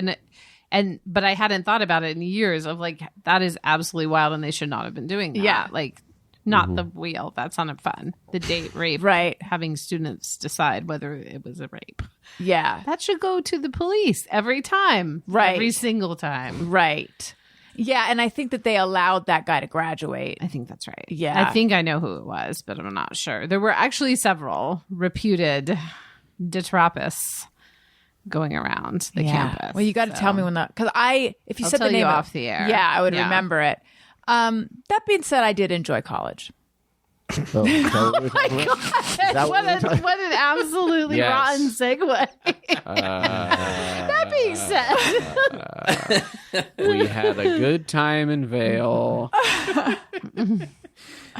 but I hadn't thought about it in years. Of like, that is absolutely wild, and they should not have been doing that. Yeah. Like, not the wheel. That's not fun. The date rape, Right. Having students decide whether it was a rape. Yeah. That should go to the police every time. Right. Every single time. Right. Yeah, and I think that they allowed that guy to graduate. I think that's right. Yeah. I think I know who it was, but I'm not sure. There were actually several reputed detrapists going around the campus. Well, you got to tell me when because if you I'll said tell the you name off the air. yeah, I would Yeah. remember it. That being said, I did enjoy college. Oh, is that what we're talking about? Is that what we're talking- What an absolutely Yes. rotten segue. That being said, We had a good time in Vail.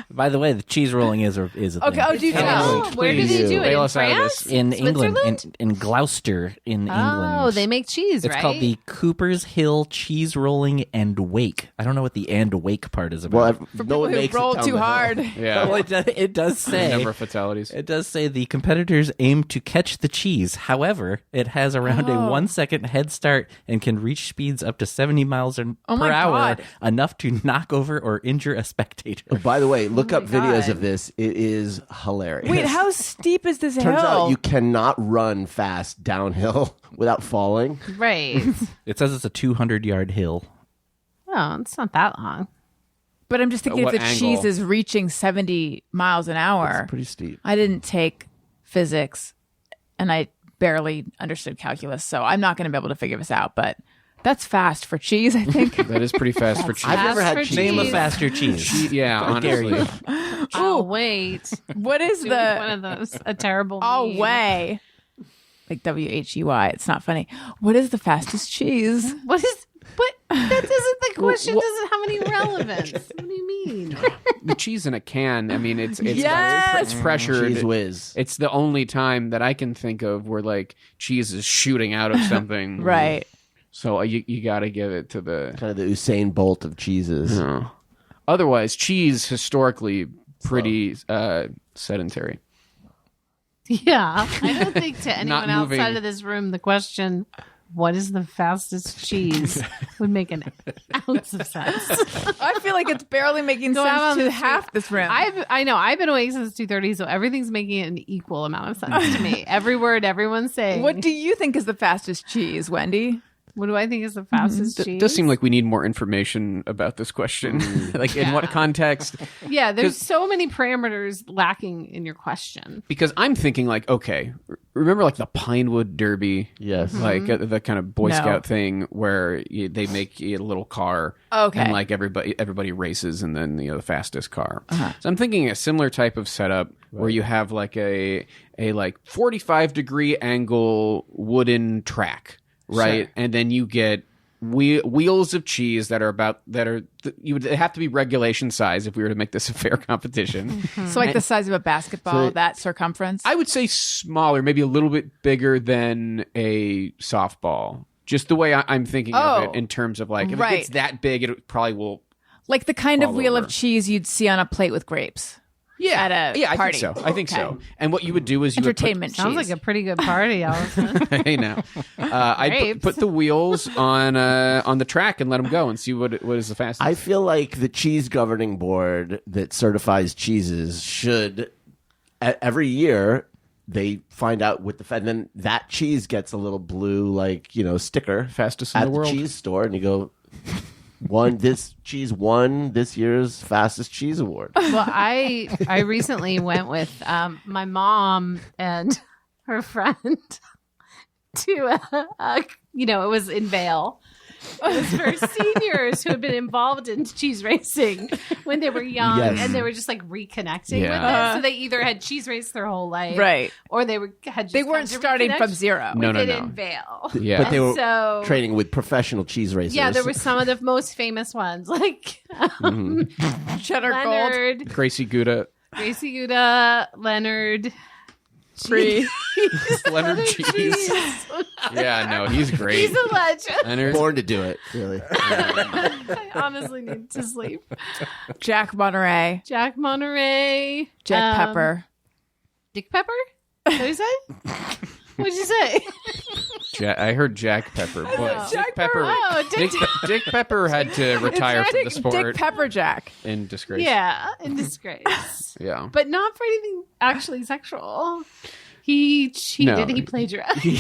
By the way, the cheese rolling is a thing. Okay, oh, do you Tell know? us, where did please. he do it? Bail In us out of France? this. In England, Switzerland? in Gloucester, in England. Oh, they make cheese, It's right? called the Cooper's Hill Cheese Rolling and Wake. I don't know what the and wake part is about. Well, For no people one who makes it roll down too the hill. hard. Yeah. Well, it does say Number of fatalities. It does say the competitors aim to catch the cheese. However, it has around a 1 second head start and can reach speeds up to 70 miles per my hour, God. enough to knock over or injure a spectator. Oh, by the way, look up videos God. of this. It is hilarious. Wait, how steep is this Turns hill? out you cannot run fast downhill without falling. Right. It says it's a 200-yard hill. Oh, it's not that long. But I'm just thinking if What the angle? cheese is reaching 70 miles an hour. Pretty steep. I didn't take physics and I barely understood calculus, so I'm not going to be able to figure this out, but that's fast for cheese, I think. That is pretty fast for cheese. I've never had for cheese. Name a cheese. faster cheese. Yeah, I dare honestly. you. Oh, wait. What is Doing one the of those. A terrible oh meme. way? Like WHEY. It's not funny. What is the fastest cheese? What is... But that doesn't... The question doesn't have any relevance. What do you mean? The cheese in a can. I mean, it's Yes! it's pressured. Cheese whiz. It's the only time that I can think of where like cheese is shooting out of something. Right. So you got to give it to the. Kind of the Usain Bolt of cheeses. Otherwise, cheese historically pretty sedentary. Yeah. I don't think to anyone Not moving. outside of this room, the question, what is the fastest cheese, would make an ounce of sense. I feel like it's barely making Go out sense on to the street. half this room. I know. I've been awake since 2:30, so everything's making an equal amount of sense to me. Every word everyone's saying. What do you think is the fastest cheese, Wendy? What do I think is the fastest It cheese? does seem like we need more information about this question. Like in what context? Yeah, there's so many parameters lacking in your question. Because I'm thinking like, okay, remember like the Pinewood Derby? Yes. Like the kind of Boy No. Scout thing where they make a little car. Okay. And like everybody races and then the fastest car. So I'm thinking a similar type of setup where you have like a like 45-degree angle wooden track. Right, and then you get wheels of cheese that you would have to be regulation size if we were to make this a fair competition. So like the size of a basketball, So- that circumference? I would say smaller, maybe a little bit bigger than a softball. Just the way I'm thinking of it in terms of like if right. it gets that big, it probably will. Like the kind of Fall wheel over. of cheese you'd see on a plate with grapes. Yeah, At a I party. think so. I think Okay. so. And what you would do is you Entertainment Sounds cheese. like a pretty good party, Allison. would put, hey now, I Grapes. put the wheels on the track and let them go and see what is the fastest. I feel like the cheese governing board that certifies cheeses should, every year, they find out with and then that cheese gets a little blue, sticker Fastest in at the world. cheese store, and you go, cheese won this year's fastest cheese award. Well, I recently went with my mom and her friend to it was in Vail. It was for seniors who had been involved in cheese racing when they were young, and they were just like reconnecting with it. So they either had cheese raced their whole life, right? Or they weren't starting from zero. No. In Vail. Yeah, but they were training with professional cheese racers. Yeah, there were some of the most famous ones, like Cheddar Leonard, Gold, Gracie Gouda, Leonard. Free. Leonard Cheese. Yeah, no, he's great. He's a legend. Leonard. Born to do it, really. I honestly need to sleep. Jack Monterey, Jack Monterey. Jack Pepper. Dick Pepper? What did you say? What'd you say? I heard Jack Pepper. But Jack Pepper. Oh, Dick Pepper had to retire from the sport Dick Pepper Jack. in disgrace. Yeah, in disgrace. Yeah. But not for anything actually sexual. He cheated. No. He plagiarized. He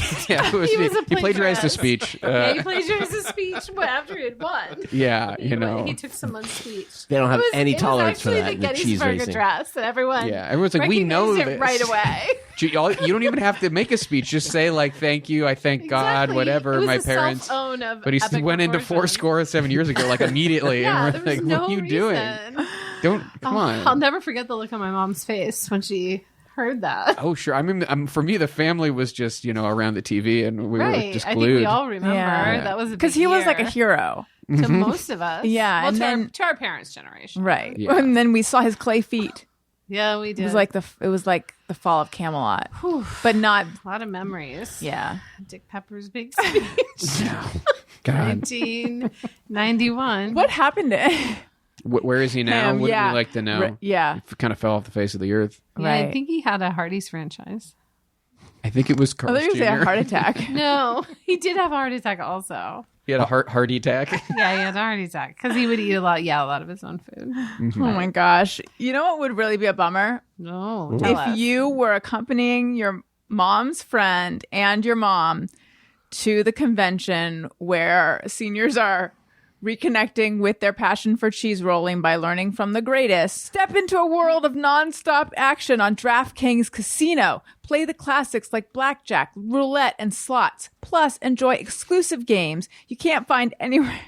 plagiarized a speech. Yeah, he plagiarized a speech after he had won. Yeah, you know. He took someone's speech. They don't have any tolerance for that It in was the actually cheese the Gettysburg racing. Address, and everyone. Yeah, everyone's like, we know recognized this it right away. You don't even have to make a speech. Just say like, "Thank you, I thank God, Exactly. whatever." It was My a parents. self-own of But he epic went into proportions. 7 years ago, like immediately. Yeah, and there we're was like, no "What are you reason. doing? Don't come on." I'll never forget the look on my mom's face when she heard that. Oh, sure. I mean, for me, the family was just around the TV, and we were just I glued. think we all remember Yeah. that was Because he was like a hero. to most of us. Yeah, well, and then to our parents' generation. right, Yeah. and then we saw his clay feet. Yeah, we did. It was like the fall of Camelot, but not. a lot of memories. Yeah, Dick Pepper's big speech, God, 1991. what happened to? where is he now? Him, Wouldn't yeah. we like to know? Yeah, He kind of fell off the face of the earth. Yeah, I right. think he had a Hardee's franchise. I think it was I Carl's thought you were saying Jr. a heart attack. No, he did have a heart attack also. He had a heart attack. Yeah, he had a heart attack because he would eat a lot of his own food. Oh my gosh! You know what would really be a bummer? No, tell us. If you were accompanying your mom's friend and your mom to the convention where seniors are reconnecting with their passion for cheese rolling by learning from the greatest. Step into a world of nonstop action on DraftKings Casino. Play the classics like blackjack, roulette, and slots. Plus, enjoy exclusive games you can't find anywhere.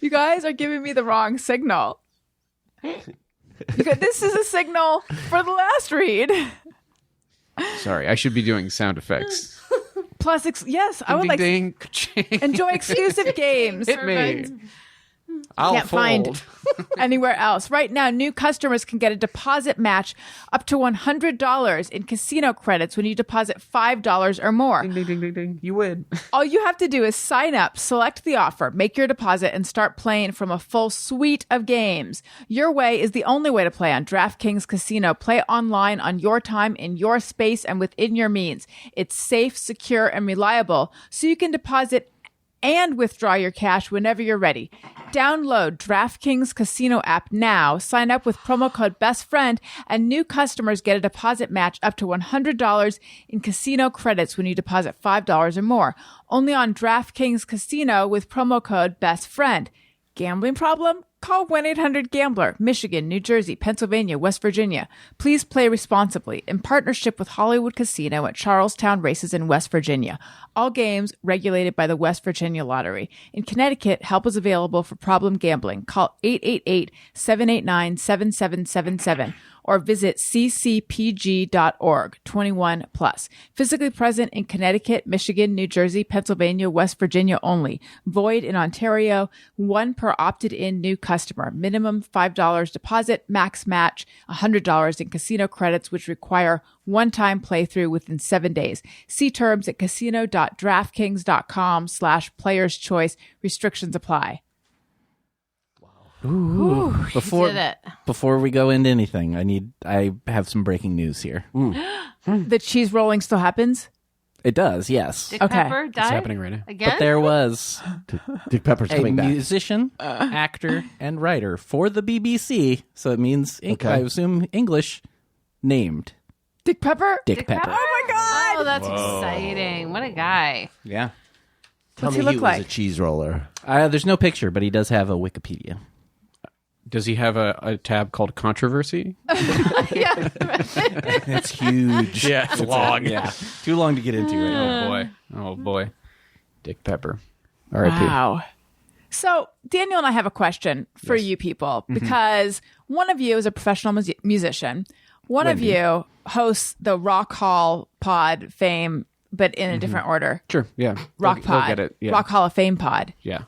You guys are giving me the wrong signal. Because this is a signal for the last read. Sorry, I should be doing sound effects. Plus, yes, I would like Ding, ding, ding. enjoy exclusive games. Hit me. I'll Can't fold. find anywhere else. Right now, new customers can get a deposit match up to $100 in casino credits when you deposit $5 or more. Ding, ding, ding, ding, ding. You win. All you have to do is sign up, select the offer, make your deposit, and start playing from a full suite of games. Your way is the only way to play on DraftKings Casino. Play online on your time, in your space, and within your means. It's safe, secure, and reliable, so you can deposit and withdraw your cash whenever you're ready. Download DraftKings Casino app now, sign up with promo code BESTFRIEND, and new customers get a deposit match up to $100 in casino credits when you deposit $5 or more. Only on DraftKings Casino with promo code BESTFRIEND. Gambling problem? Call 1-800-GAMBLER, Michigan, New Jersey, Pennsylvania, West Virginia. Please play responsibly in partnership with Hollywood Casino at Charlestown Races in West Virginia. All games regulated by the West Virginia Lottery. In Connecticut, help is available for problem gambling. Call 888-789-7777 or visit ccpg.org. 21 plus. Physically present in Connecticut, Michigan, New Jersey, Pennsylvania, West Virginia only. Void in Ontario. One per opted-in new customer. Minimum $5 deposit. Max match $100 in casino credits, which require one-time playthrough within 7 days. See terms at casino.draftkings.com/players choice. Restrictions apply. Before did it. before we go into anything, I have some breaking news here. The cheese rolling still happens? It does, yes. Dick Okay. Pepper died It's happening right now. again. But there was Dick Pepper's a coming back. musician, actor, and writer for the BBC, so it means Okay. I assume English, named Dick Pepper? Dick Pepper. Oh my God! Oh, that's exciting! What a guy! Yeah. Tell What's me he look was like? a cheese roller. There's no picture, but he does have a Wikipedia. Does he have a tab called controversy? Yeah. It's huge. Yeah, it's long. Yeah, too long to get into right now. Oh boy, Dick Pepper. R.I.P. Wow. So Daniel and I have a question for you people because one of you is a professional musician. One of you hosts the Rock Hall Pod fame, but in a different order. Sure. Yeah. Rock We'll Pod. get it. Yeah. Rock Hall of Fame Pod. Yeah.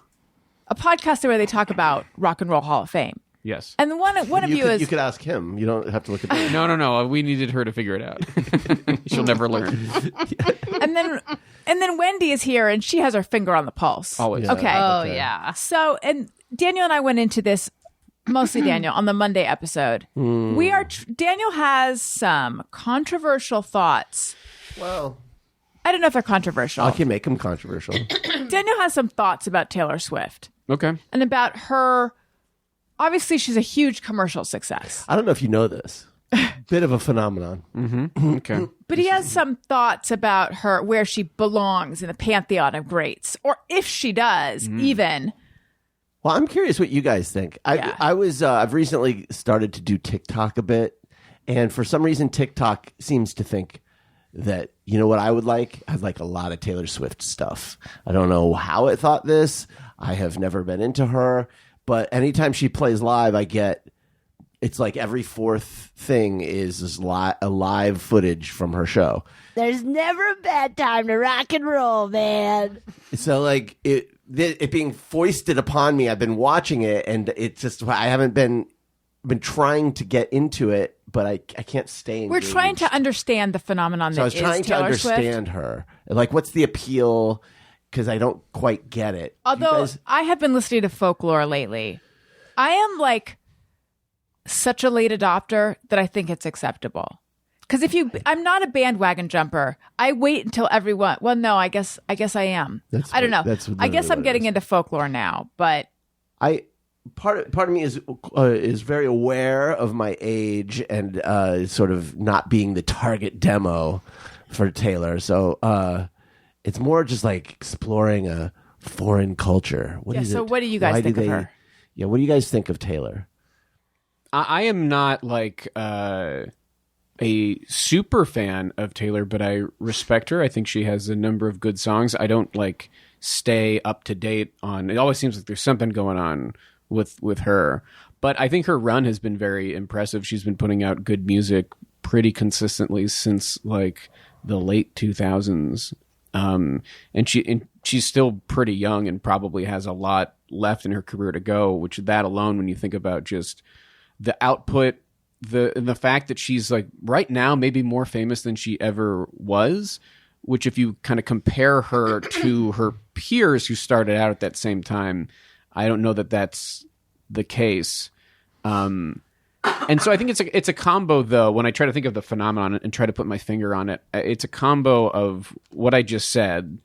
A podcast where they talk about Rock and Roll Hall of Fame. Yes. And one of you is... You could ask him. You don't have to look at me. No. We needed her to figure it out. She'll never learn. and then Wendy is here and she has her finger on the pulse. Always. Yeah. Okay. Oh, yeah. So, and Daniel and I went into this, mostly Daniel, on the Monday episode. Daniel has some controversial thoughts. Well, I don't know if they're controversial. I can make him controversial. Daniel has some thoughts about Taylor Swift Okay. and about her. Obviously, she's a huge commercial success. I don't know if you know this. Bit of a phenomenon. Okay. But he has some thoughts about her, where she belongs in the pantheon of greats, or if she does, even. Well, I'm curious what you guys think. Yeah. I've recently started to do TikTok a bit, and for some reason, TikTok seems to think that, you know what I would like? I'd like a lot of Taylor Swift stuff. I don't know how it thought this. I have never been into her, but anytime she plays live, it's like every fourth thing is a live footage from her show. There's never a bad time to rock and roll, man. So like it being foisted upon me, I've been watching it, and it's just I haven't been trying to get into it, but I can't stay engaged. We're trying to understand the phenomenon So I that was is trying to Taylor understand Swift. her. Like, what's the appeal? Because I don't quite get it. You Although guys- I have been listening to folklore lately, I am like such a late adopter that I think it's acceptable. Because I'm not a bandwagon jumper. I wait until everyone. Well, no, I guess I am. I don't know. That's I guess literally I'm what it getting is. into folklore now, but part of me is very aware of my age and sort of not being the target demo for Taylor. So it's more just like exploring a foreign culture. What Yeah, is so it? what do you guys Why think of her? Yeah, what do you guys think of Taylor? I am not like a super fan of Taylor, but I respect her. I think she has a number of good songs. I don't like stay up to date on. It always seems like there's something going on with her, but I think her run has been very impressive. She's been putting out good music pretty consistently since like the late 2000s, and she's still pretty young and probably has a lot left in her career to go. Which that alone, when you think about just the output, the fact that she's like right now maybe more famous than she ever was, which if you kind of compare her to her peers who started out at that same time, I don't know that that's the case. And so I think it's a combo, though. When I try to think of the phenomenon and try to put my finger on it, it's a combo of what I just said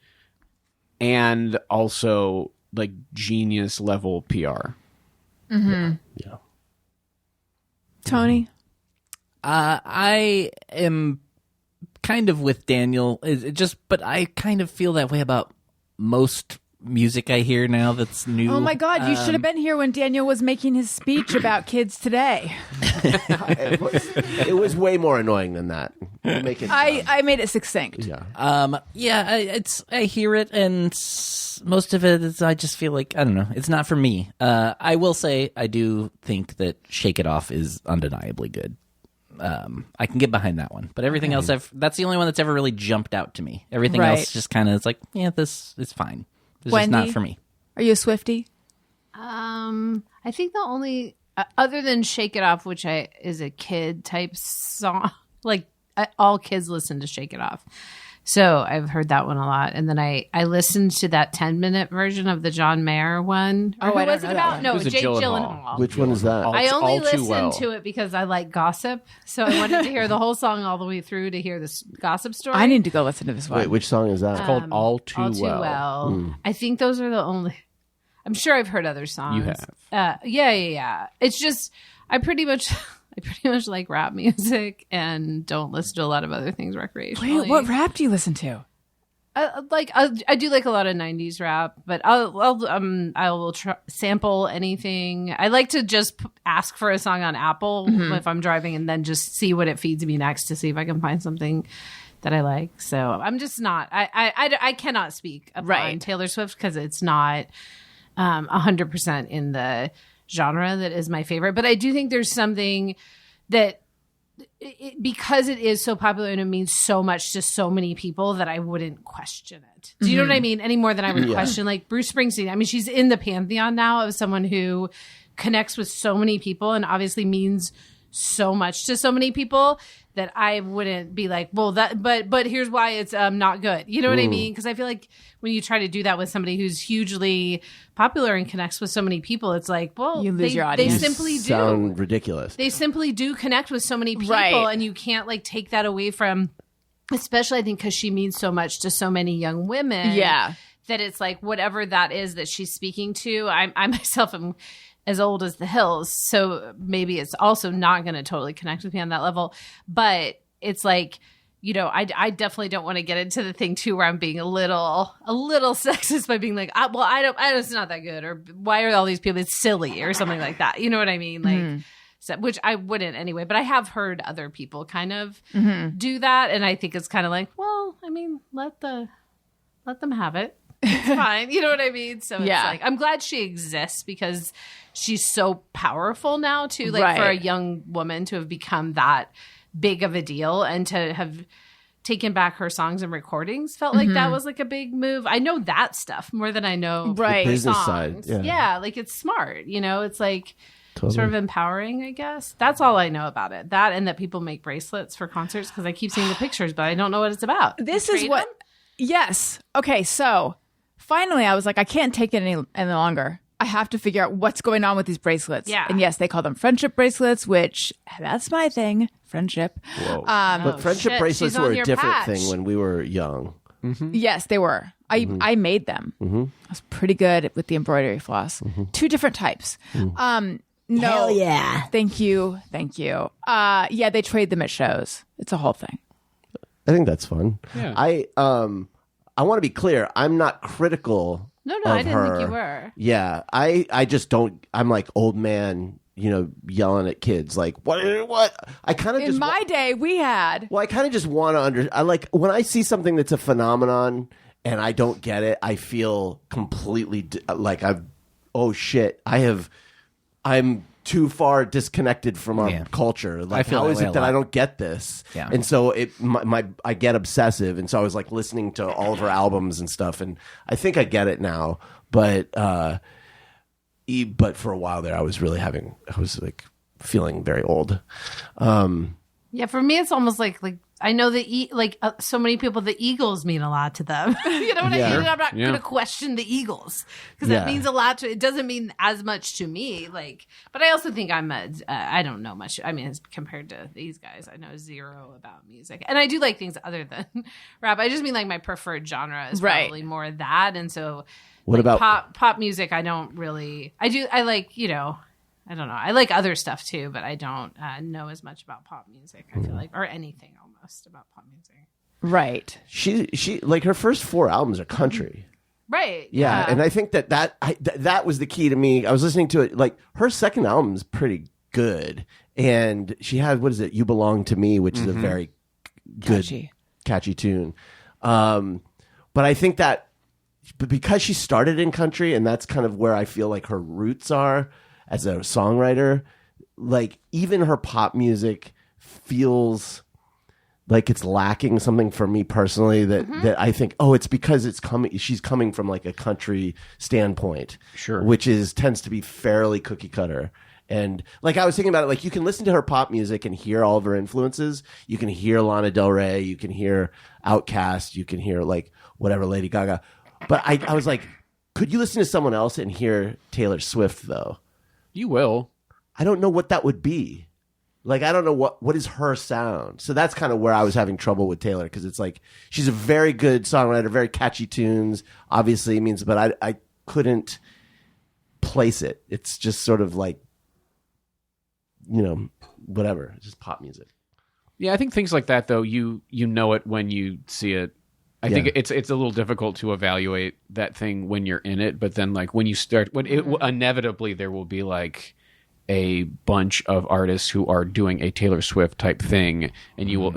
and also like genius level PR. Mm-hmm. Yeah. Tony. I am kind of with Daniel. But I kind of feel that way about most music I hear now that's new. Oh my God! You should have been here when Daniel was making his speech about kids today. It was way more annoying than that. I made it succinct. Yeah. I hear it, and most of it is I just feel like I don't know. It's not for me. I will say I do think that "Shake It Off" is undeniably good. I can get behind that one, but everything else, that's the only one that's ever really jumped out to me. Everything Right. else just kind of is like, yeah, this is fine. It's Wendy? just not for me. Are you a Swiftie? I think the only other than "Shake It Off," which is a kid type song, like all kids listen to "Shake It Off," so I've heard that one a lot. And then I listened to that 10-minute version of the John Mayer one. Oh, Or who I don't was it know that about? one. No, It was a Jake Gyllenhaal. Gyllenhaal. Which one is that? I only All Too listened Well. to it because I like gossip, so I wanted to hear the whole song all the way through to hear this gossip story. I need to go listen to this one. Wait, which song is that? It's called All Too Well. I think those are the only. I'm sure I've heard other songs. You have. Yeah. It's just I pretty much like rap music and don't listen to a lot of other things recreationally. Wait, what rap do you listen to? I do like a lot of 90s rap, but I will sample anything. I like to just ask for a song on Apple if I'm driving, and then just see what it feeds me next to see if I can find something that I like. So I'm just not. I cannot speak upon Taylor Swift because it's not 100% in the genre that is my favorite. But I do think there's something that. Because it is so popular and it means so much to so many people that I wouldn't question it. Do you know what I mean? Any more than I would question like Bruce Springsteen. I mean, she's in the pantheon now of someone who connects with so many people and obviously means so much to so many people that I wouldn't be like, well, but here's why it's not good. You know what I mean? Because I feel like when you try to do that with somebody who's hugely popular and connects with so many people, it's like, well, you lose your audience. They simply do. Sound ridiculous. They simply do connect with so many people, and you can't like take that away from. Especially, I think, because she means so much to so many young women. Yeah, that it's like whatever that is that she's speaking to. I myself am as old as the hills, so maybe it's also not going to totally connect with me on that level. But it's like, you know, I definitely don't want to get into the thing too where I'm being a little sexist by being like, it's not that good, or why are all these people? It's silly, or something like that. You know what I mean? Like, so, which I wouldn't anyway. But I have heard other people kind of do that, and I think it's kind of like, well, I mean, let them have it. It's fine. You know what I mean? So it's like, I'm glad she exists because she's so powerful now too. Like for a young woman to have become that big of a deal and to have taken back her songs and recordings felt like that was like a big move. I know that stuff more than I know the business songs. side. Yeah, like it's smart. You know, it's like sort of empowering, I guess. That's all I know about it. That and that people make bracelets for concerts because I keep seeing the pictures, but I don't know what it's about. This is what. Yes. Okay. So finally, I was like, I can't take it any longer. I have to figure out what's going on with these bracelets. Yeah. And yes, they call them friendship bracelets, which that's my thing. Friendship. Whoa. But friendship bracelets were a different thing when we were young. Yes, they were. I made them. I was pretty good with the embroidery floss. 2 different types. No. Hell yeah. Thank you. Yeah, they trade them at shows. It's a whole thing. I think that's fun. Yeah. I want to be clear. I'm not critical. No, of I didn't her. think you were. Yeah, I just don't. I'm like old man, you know, yelling at kids. Like what? I kind of In my day, we had. Well, I kind of just want to I like when I see something that's a phenomenon and I don't get it. I feel completely like oh shit. I'm too far disconnected from our culture. Like, I feel how that is way it a that lot. I don't get this? Yeah. And so I get obsessive. And so I was like listening to all of her albums and stuff. And I think I get it now. But for a while there, I was like feeling very old. Yeah, for me, it's almost like I know so many people, the Eagles mean a lot to them. You know what I mean? And I'm not going to question the Eagles because that means a lot to. It doesn't mean as much to me. Like, but I also think I don't know much. I mean, compared to these guys, I know zero about music, and I do like things other than rap. I just mean like my preferred genre is probably more that, and so What about pop music? I don't really. I like, you know. I don't know. I like other stuff too, but I don't know as much about pop music. I feel like, or anything almost about pop music. Right. She like her first 4 albums are country. Right. Yeah, and I think that was the key to me. I was listening to it. Like her second album is pretty good, and she had what is it? You Belong to Me, which is a very good, catchy tune. But I think that because she started in country, and that's kind of where I feel like her roots are as a songwriter. Like even her pop music feels like it's lacking something for me personally that I think, it's because she's coming from like a country standpoint, sure, which tends to be fairly cookie cutter. And like I was thinking about it, like you can listen to her pop music and hear all of her influences. You can hear Lana Del Rey, you can hear Outkast, you can hear like whatever, Lady Gaga. But I was like, could you listen to someone else and hear Taylor Swift though? You will. I don't know what that would be. Like, I don't know what is her sound. So that's kind of where I was having trouble with Taylor, because it's like she's a very good songwriter, very catchy tunes. Obviously, but I couldn't place it. It's just sort of like, you know, whatever. It's just pop music. Yeah, I think things like that, though, you know it when you see it I think it's a little difficult to evaluate that thing when you're in it, but then like when you start, inevitably there will be like a bunch of artists who are doing a Taylor Swift type thing, and you will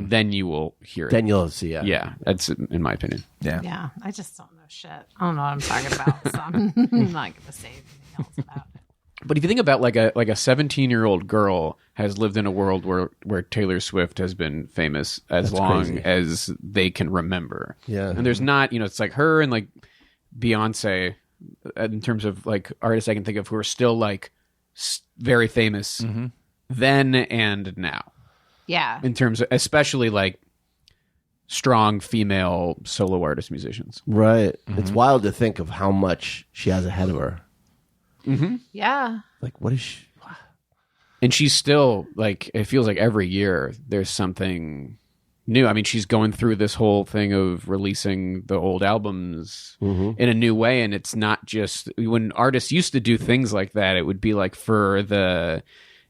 hear it. Then you'll see it. Yeah, that's in my opinion. Yeah, I just don't know shit. I don't know what I'm talking about, so I'm not going to say anything else about it. But if you think about like a 17-year-old girl has lived in a world where Taylor Swift has been famous as long as they can remember. Yeah. And there's not, it's like her and like Beyonce in terms of like artists I can think of who are still like very famous then and now. Yeah. In terms of, especially like strong female solo artist musicians. Right. It's wild to think of how much she has ahead of her. Yeah. Like, what is she? And she's still like, it feels like every year there's something new. I mean, she's going through this whole thing of releasing the old albums in a new way. And it's not just when artists used to do things like that, it would be like for the,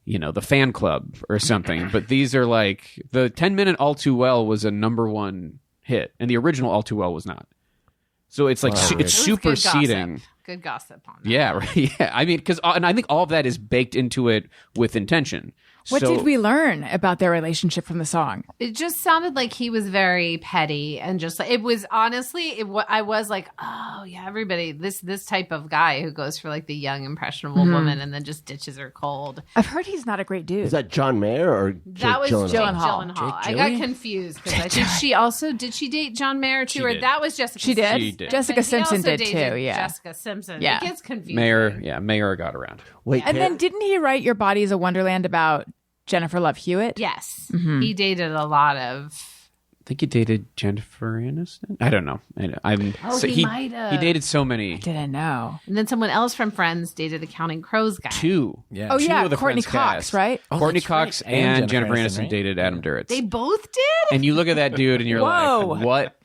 the fan club or something. But these are like the 10-minute All Too Well was a #1 hit and the original All Too Well was not. So it's like, it's superseding. Good gossip on that. Yeah, right. Yeah, I mean, and I think all of that is baked into it with intention. What did we learn about their relationship from the song? It just sounded like he was very petty and just like, it was honestly, I was like, oh yeah, everybody, this type of guy who goes for like the young impressionable woman and then just ditches her cold. I've heard he's not a great dude. Is that John Mayer or That was Jake Gyllenhaal? Gyllenhaal. I got confused because I think did she date John Mayer too? She Or did. that was Jessica She did. Simpson. She did. Jessica But he Simpson also did dated too, yeah. Jessica Simpson. Yeah. It gets confusing. Mayer got around. Wait, And then didn't he write Your Body is a Wonderland about Jennifer Love Hewitt? Yes. He dated a lot of... I think he dated Jennifer Aniston. I don't know. He might have. He dated so many. Didn't know. And then someone else from Friends dated the Counting Crows guy. Two. Yeah. Oh Two yeah, of the Courtney Friends Cox, cast. right? Courtney that's Cox right. and Jennifer Aniston right? dated Adam Duritz. They both did? And you look at that dude and you're Whoa. like, what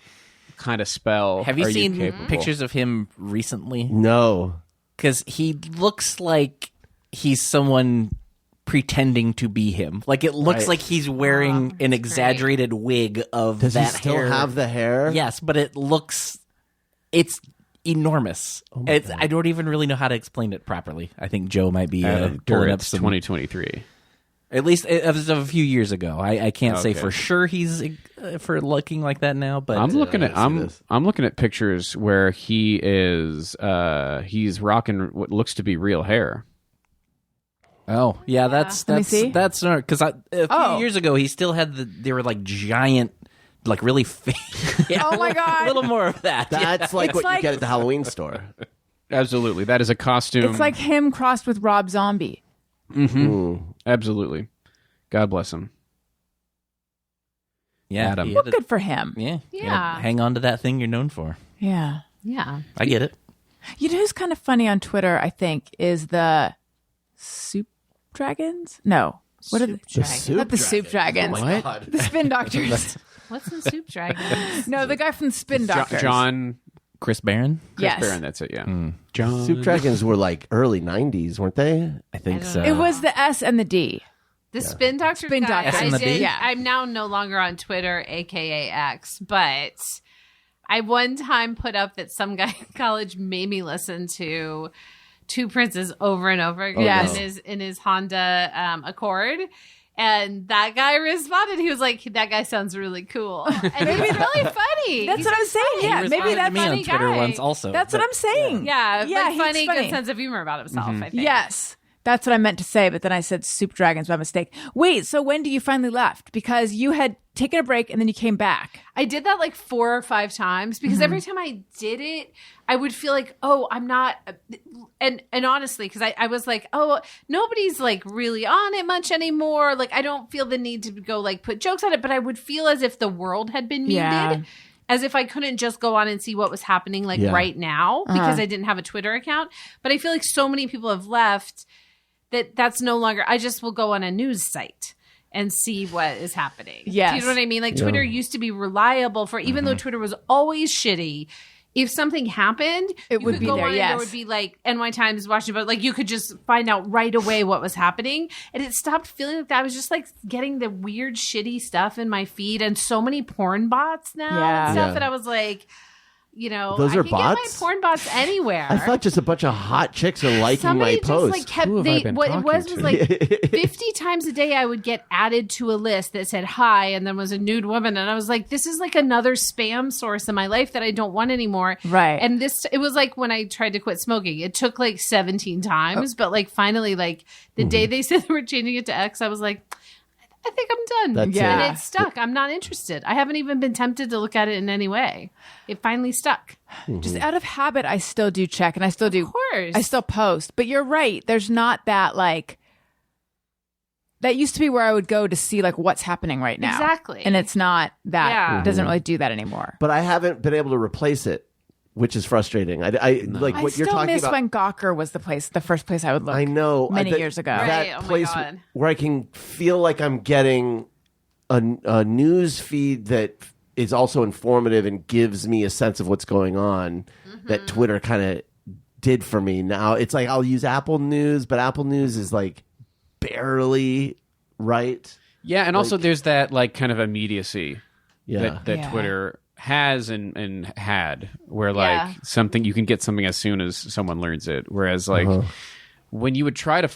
kind of spell Have you are seen capable? pictures of him recently? No. Because he looks like he's someone pretending to be him. Like it looks like he's wearing an exaggerated wig of Does that he still hair. have the hair? Yes, but it's enormous. I don't even really know how to explain it properly. I think Joe might be Adam pulling up Duritz, some. 2023. At least it was a few years ago. I can't say Okay. for sure he's for looking like that now, but I'm looking at this. I'm looking at pictures where he is he's rocking what looks to be real hair. oh yeah, that's Let me see. that's because a few years ago he still had they were like giant, like really fake. Yeah, Oh my God. a little more of that. That's like what like- you get at the Halloween store. Absolutely. That is a costume. It's like him crossed with Rob Zombie. Absolutely. God bless him. Yeah, Adam. he Well, had a- good for him. yeah, you Yeah. gotta hang on to that thing you're known for. Yeah. Yeah. I get it. You know who's kind of funny on Twitter, I think, is the Soup Dragons? No. What are they? The soup Not the Soup Dragons. What? The Spin Doctors. What's in Soup Dragons? No, the guy from the Spin Doctors. John Chris Barron, Yes. Barron, that's it, yeah. John Soup Dragons were like early 90s, weren't they? I think so. It was the S and the D. The Spin Doctor Spin guy. Doctor. S and the D? Yeah. I'm now no longer on Twitter, aka X, but I one time put up that some guy in college made me listen to Two Princes over and over again Yes. in his Honda Accord. And that guy responded. He was like, "That guy sounds really cool." And he was really funny. That's He's what a I'm saying. funny- Yeah, He maybe responded that's to me on funny Twitter guy. once also. That's what I'm saying. Yeah, Yeah, but he's funny, funny. good sense of humor about himself, I think. Yes. That's what I meant to say, but then I said Soup Dragons by mistake. Wait, so when do you finally left? Because you had taken a break and then you came back. I did that like 4 or 5 times because every time I did it, I would feel like, oh, I'm not. And honestly, because I was like, oh, nobody's like really on it much anymore. Like, I don't feel the need to go like put jokes on it, but I would feel as if the world had been muted. Yeah. As if I couldn't just go on and see what was happening like Yeah. right now because I didn't have a Twitter account. But I feel like so many people have left that's no longer. I just will go on a news site and see what is happening. Yes. Do you know what I mean? Like Twitter used to be reliable for, even though Twitter was always shitty, if something happened, It you would could be go there, on and yes. there would be like NY Times, Washington Post, like you could just find out right away what was happening. And it stopped feeling like that. I was just like getting the weird, shitty stuff in my feed and so many porn bots now and stuff. Yeah. And I was like, Those I are can bots? get my porn bots anywhere. I thought just a bunch of hot chicks are liking Somebody my just posts. like kept Who have I been what it talking was to? like 50 times a day I would get added to a list that said hi and then was a nude woman, and I was like, this is like another spam source in my life that I don't want anymore. Right. And it was like when I tried to quit smoking, it took like 17 times, but like finally, like the day they said they were changing it to X, I was like, I think I'm done. That's it. And it's stuck. I'm not interested. I haven't even been tempted to look at it in any way. It finally stuck. Just out of habit, I still do check, and I still do. Of course. I still post. But you're right. There's not that like. That used to be where I would go to see like what's happening right now. Exactly. And it's not that. Yeah. It doesn't really do that anymore. But I haven't been able to replace it, which is frustrating. I like I what you're still talking miss about. when Gawker was the first place I would look. I know many that- years ago. Right. That Oh my place God. where I can feel like I'm getting a news feed that is also informative and gives me a sense of what's going on. That Twitter kind of did for me. Now it's like I'll use Apple News, but Apple News is like barely right. Yeah, and also there's that like kind of immediacy Yeah. that Yeah. Twitter has and had, where like something you can get something as soon as someone learns it. Whereas like when you would try to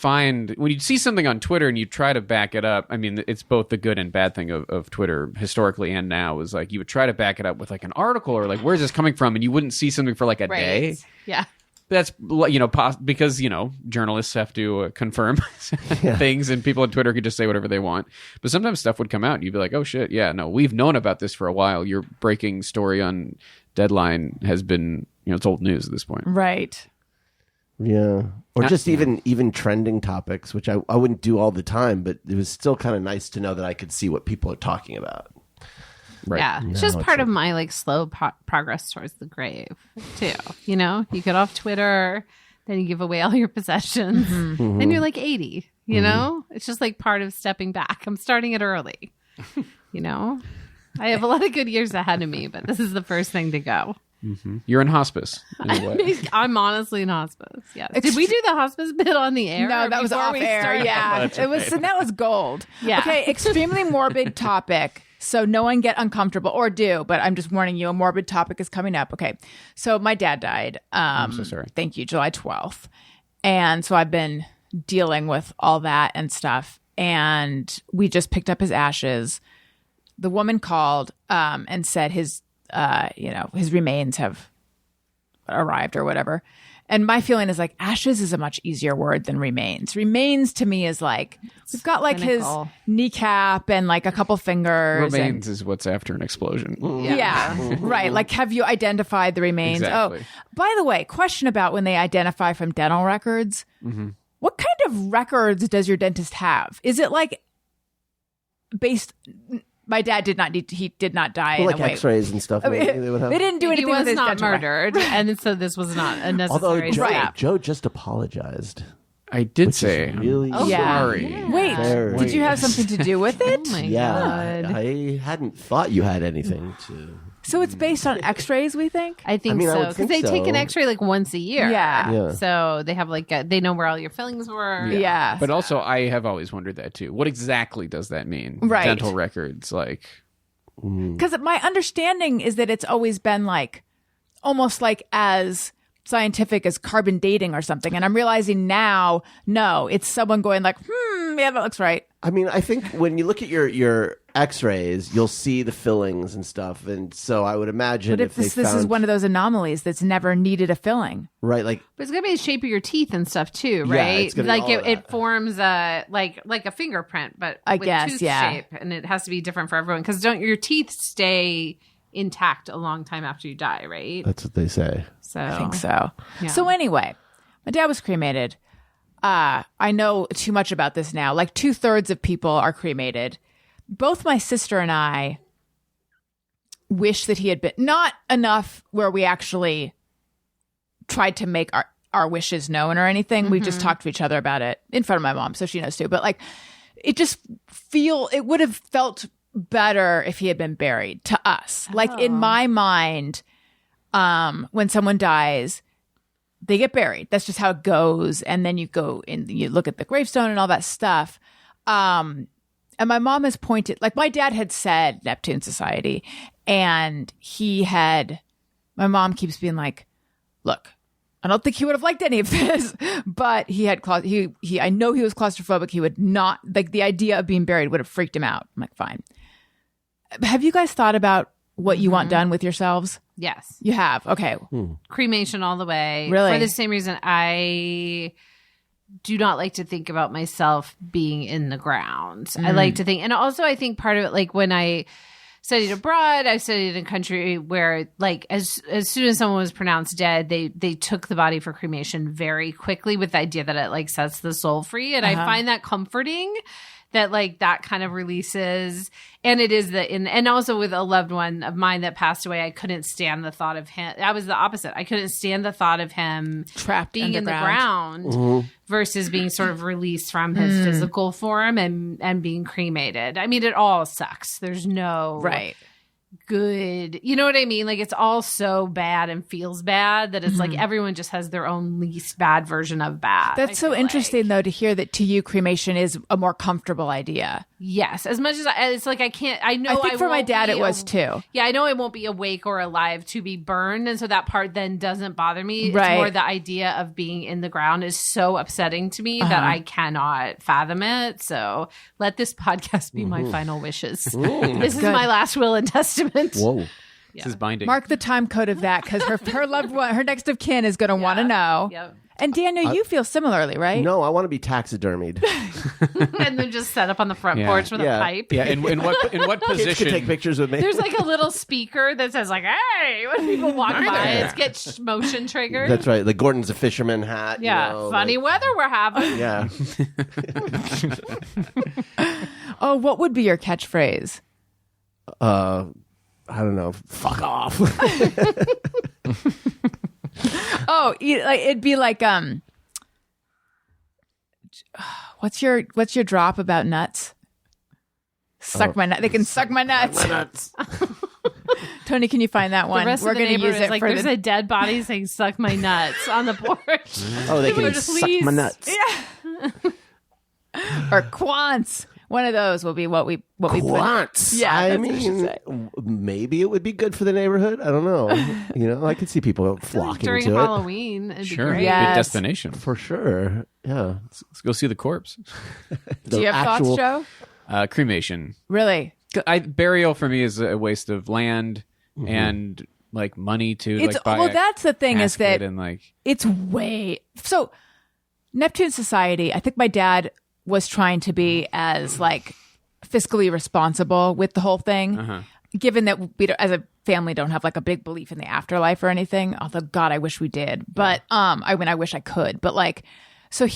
when you'd see something on Twitter and you try to back it up, I mean, it's both the good and bad thing of Twitter historically and now, is like you would try to back it up with like an article or like, where's this coming from? And you wouldn't see something for like a day. Yeah. That's because journalists have to confirm things, and people on Twitter could just say whatever they want. But sometimes stuff would come out, and you'd be like, "Oh shit, yeah, no, we've known about this for a while. Your breaking story on Deadline has been, it's old news at this point." Right. Yeah. Or Not- just even trending topics, which I wouldn't do all the time, but it was still kind of nice to know that I could see what people are talking about. Right. Yeah, it's just part of my like slow progress towards the grave too. You get off Twitter, then you give away all your possessions, then you're like 80. It's just like part of stepping back. I'm starting it early. I have a lot of good years ahead of me, but this is the first thing to go. You're in hospice. In a way. I'm honestly in hospice. Yes. Did we do the hospice bit on the air? No, that was before off we air. started? Yeah, it was. So that was gold. Yeah. Okay. Extremely morbid topic. So no one get uncomfortable, or do. But I'm just warning you, a morbid topic is coming up. Okay. So my dad died. I'm so sorry. Thank you, July 12th, and so I've been dealing with all that and stuff. And we just picked up his ashes. The woman called and said his remains have arrived or whatever. And my feeling is like ashes is a much easier word than remains. Remains to me is like we've got like clinical. his kneecap and like a couple fingers. Remains is what's after an explosion. Yeah, right. Like, have you identified the remains? Exactly. Oh, by the way, question about when they identify from dental records. What kind of records does your dentist have? Is it like based? My dad did not die Well, in like a way. X-rays and stuff. Maybe they would have. They didn't do He anything with was his not dental record. murdered, and so this was not a Although necessary Joe, step. Joe just apologized. I did Which say, is really I'm Yeah. sorry. Wait, Very did you have something to do with it? Oh my Yeah, God. I hadn't thought you had anything to. So it's based on X-rays, we think. I think I mean, I so would because think they take an so. X-ray like once a year. Yeah. Yeah. So they have like they know where all your fillings were. Yeah. But also, I have always wondered that too. What exactly does that mean? Right. Dental records, like. Because my understanding is that it's always been like almost like as scientific as carbon dating or something. And I'm realizing now, no, it's someone going like, yeah, that looks right. I mean, I think when you look at your X-rays, you'll see the fillings and stuff, and so I would imagine But if this they found, is one of those anomalies that's never needed a filling. right, like But it's gonna be the shape of your teeth and stuff too, Yeah, right? it's gonna be Like all of it that. forms like a fingerprint, but I with guess, tooth yeah. shape, and it has to be different for everyone because don't your teeth stay intact a long time after you die, right? that's what they say. So I think so. Yeah. So anyway, my dad was cremated. I know too much about this now. Like 2/3 of people are cremated. Both my sister and I wish that he had been not enough where we actually tried to make our wishes known or anything. We just talked to each other about it in front of my mom, so she knows too. But like, it would have felt better if he had been buried to us. Like in my mind, when someone dies, they get buried. That's just how it goes. And then you go and you look at the gravestone and all that stuff. And my mom has pointed, like my dad had said Neptune Society, and my mom keeps being like, look, I don't think he would have liked any of this, but I know he was claustrophobic. He would not, like, the idea of being buried would have freaked him out. I'm like, fine. Have you guys thought about what you want done with yourselves? Yes. You have? Okay. Cremation all the way. Really? For the same reason I do not like to think about myself being in the ground. I like to think, and also I think part of it, like when I studied abroad, I studied in a country where, like, as soon as someone was pronounced dead, they took the body for cremation very quickly with the idea that it, like, sets the soul free. And I find that comforting, that, like, that kind of releases. And it is and also with a loved one of mine that passed away, I couldn't stand the thought of him. I was the opposite. I couldn't stand the thought of him Trapped being in the underground. ground versus being sort of released from his physical form and being cremated. I mean, it all sucks. There's no good, you know what I mean? Like, it's all so bad and feels bad that it's like everyone just has their own least bad version of bad. That's so interesting, though, to hear that to you, cremation is a more comfortable idea. Yes, as much as it's like I know. I think for my dad it was too. Yeah, I know I won't be awake or alive to be burned, and so that part then doesn't bother me. Right. It's more the idea of being in the ground is so upsetting to me that I cannot fathom it. So let this podcast be my final wishes. This is my last will and testament. Whoa. This is binding. Mark the time code of that, because her loved one, her next of kin, is going to want to know. Yep. And Daniel, you feel similarly, right? No, I want to be taxidermied. And then just set up on the front porch with a pipe. Yeah. In what Kids position? can take pictures with me. There's like a little speaker that says like, "Hey," when people walk by, it's get motion triggered. That's right. Like Gordon's a fisherman hat. Yeah, you know, funny weather we're having. Yeah. Oh, what would be your catchphrase? I don't know. Fuck off. Oh, it'd be like what's your drop about nuts? Suck my nut. They can suck my nuts. Tony, can you find that one? The rest We're of the going to use neighborhood is it like for there's a dead body saying "suck my nuts" on the porch. Oh, they People can are just, suck my nuts. or quants. One of those will be what we put. Quants. Yeah, I that's what she mean, said. maybe it would be good for the neighborhood. I don't know. You know, I could see people flocking During to Halloween. It'd be Sure. great. Yeah. Good destination. it for sure. Yeah. Let's go see the corpse. Do you have thoughts, Joe? Cremation. Really? Burial for me is a waste of land and like money too. It's like buy well. a That's the thing is casket that and like it's way so. Neptune Society. I think my dad was trying to be as like fiscally responsible with the whole thing, given that we don't, as a family don't have like a big belief in the afterlife or anything. Although God, I wish we did, but I wish I could, but like. So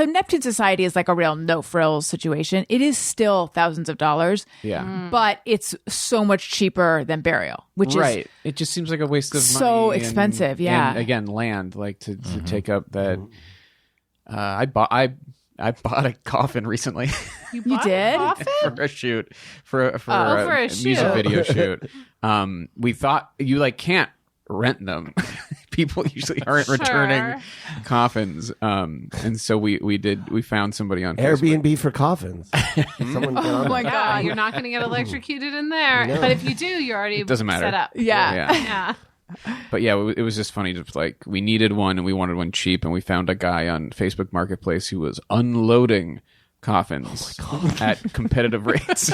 Neptune Society is like a real no frills situation. It is still thousands of dollars. yeah. But it's so much cheaper than burial, which Right. It just seems like a waste of money. So and- expensive, yeah. And again, land like to take up that. I bought a coffin recently you did. for a shoot for a shoot. music video shoot. We thought you like can't rent them. People usually aren't returning coffins. And so we found somebody on Facebook. Airbnb for coffins. Someone get on Oh my that. God. You're not going to get electrocuted in there. No. But if you do, you're already doesn't matter. set up. Yeah. Yeah. But yeah, it was just funny. Just like we needed one and we wanted one cheap, and we found a guy on Facebook Marketplace who was unloading coffins at competitive rates.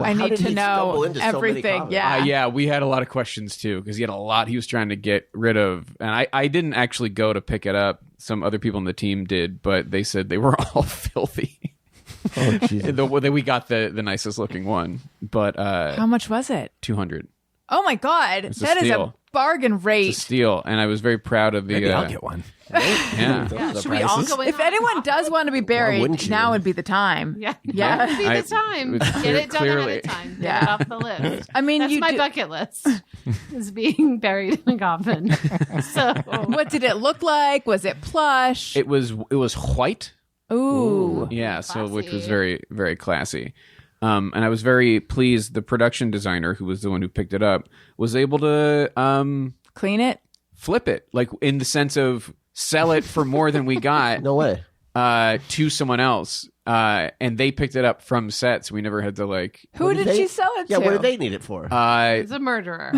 I need to know everything. Yeah. Yeah, we had a lot of questions too because he had a lot he was trying to get rid of, and I didn't actually go to pick it up. Some other people on the team did, but they said they were all filthy. Oh, Jesus. We got the nicest looking one, but How much was it? 200. Oh my God. It's a That is steal. a bargain It's rate. a steal, and I was very proud of the. Maybe I'll get one. Yeah. Yeah. Should we all go in? If anyone does want to be buried, wouldn't you? now would be the time. Yeah. Yeah. That would be I- the time. it was Get it done clearly- ahead of time. Get Yeah. it off the list. I mean, That's you my do- bucket list, is being buried in a coffin. So What did it look like? Was it plush? It was white. Ooh. Yeah, so which was Classy. very very classy. And I was very pleased the production designer, who was the one who picked it up, was able to Clean it. flip it, like in the sense of sell it for more than we got No way. to someone else. And they picked it up from set, so we never had to like. Who did she sell it to? Yeah, what did they need it for? He's a murderer.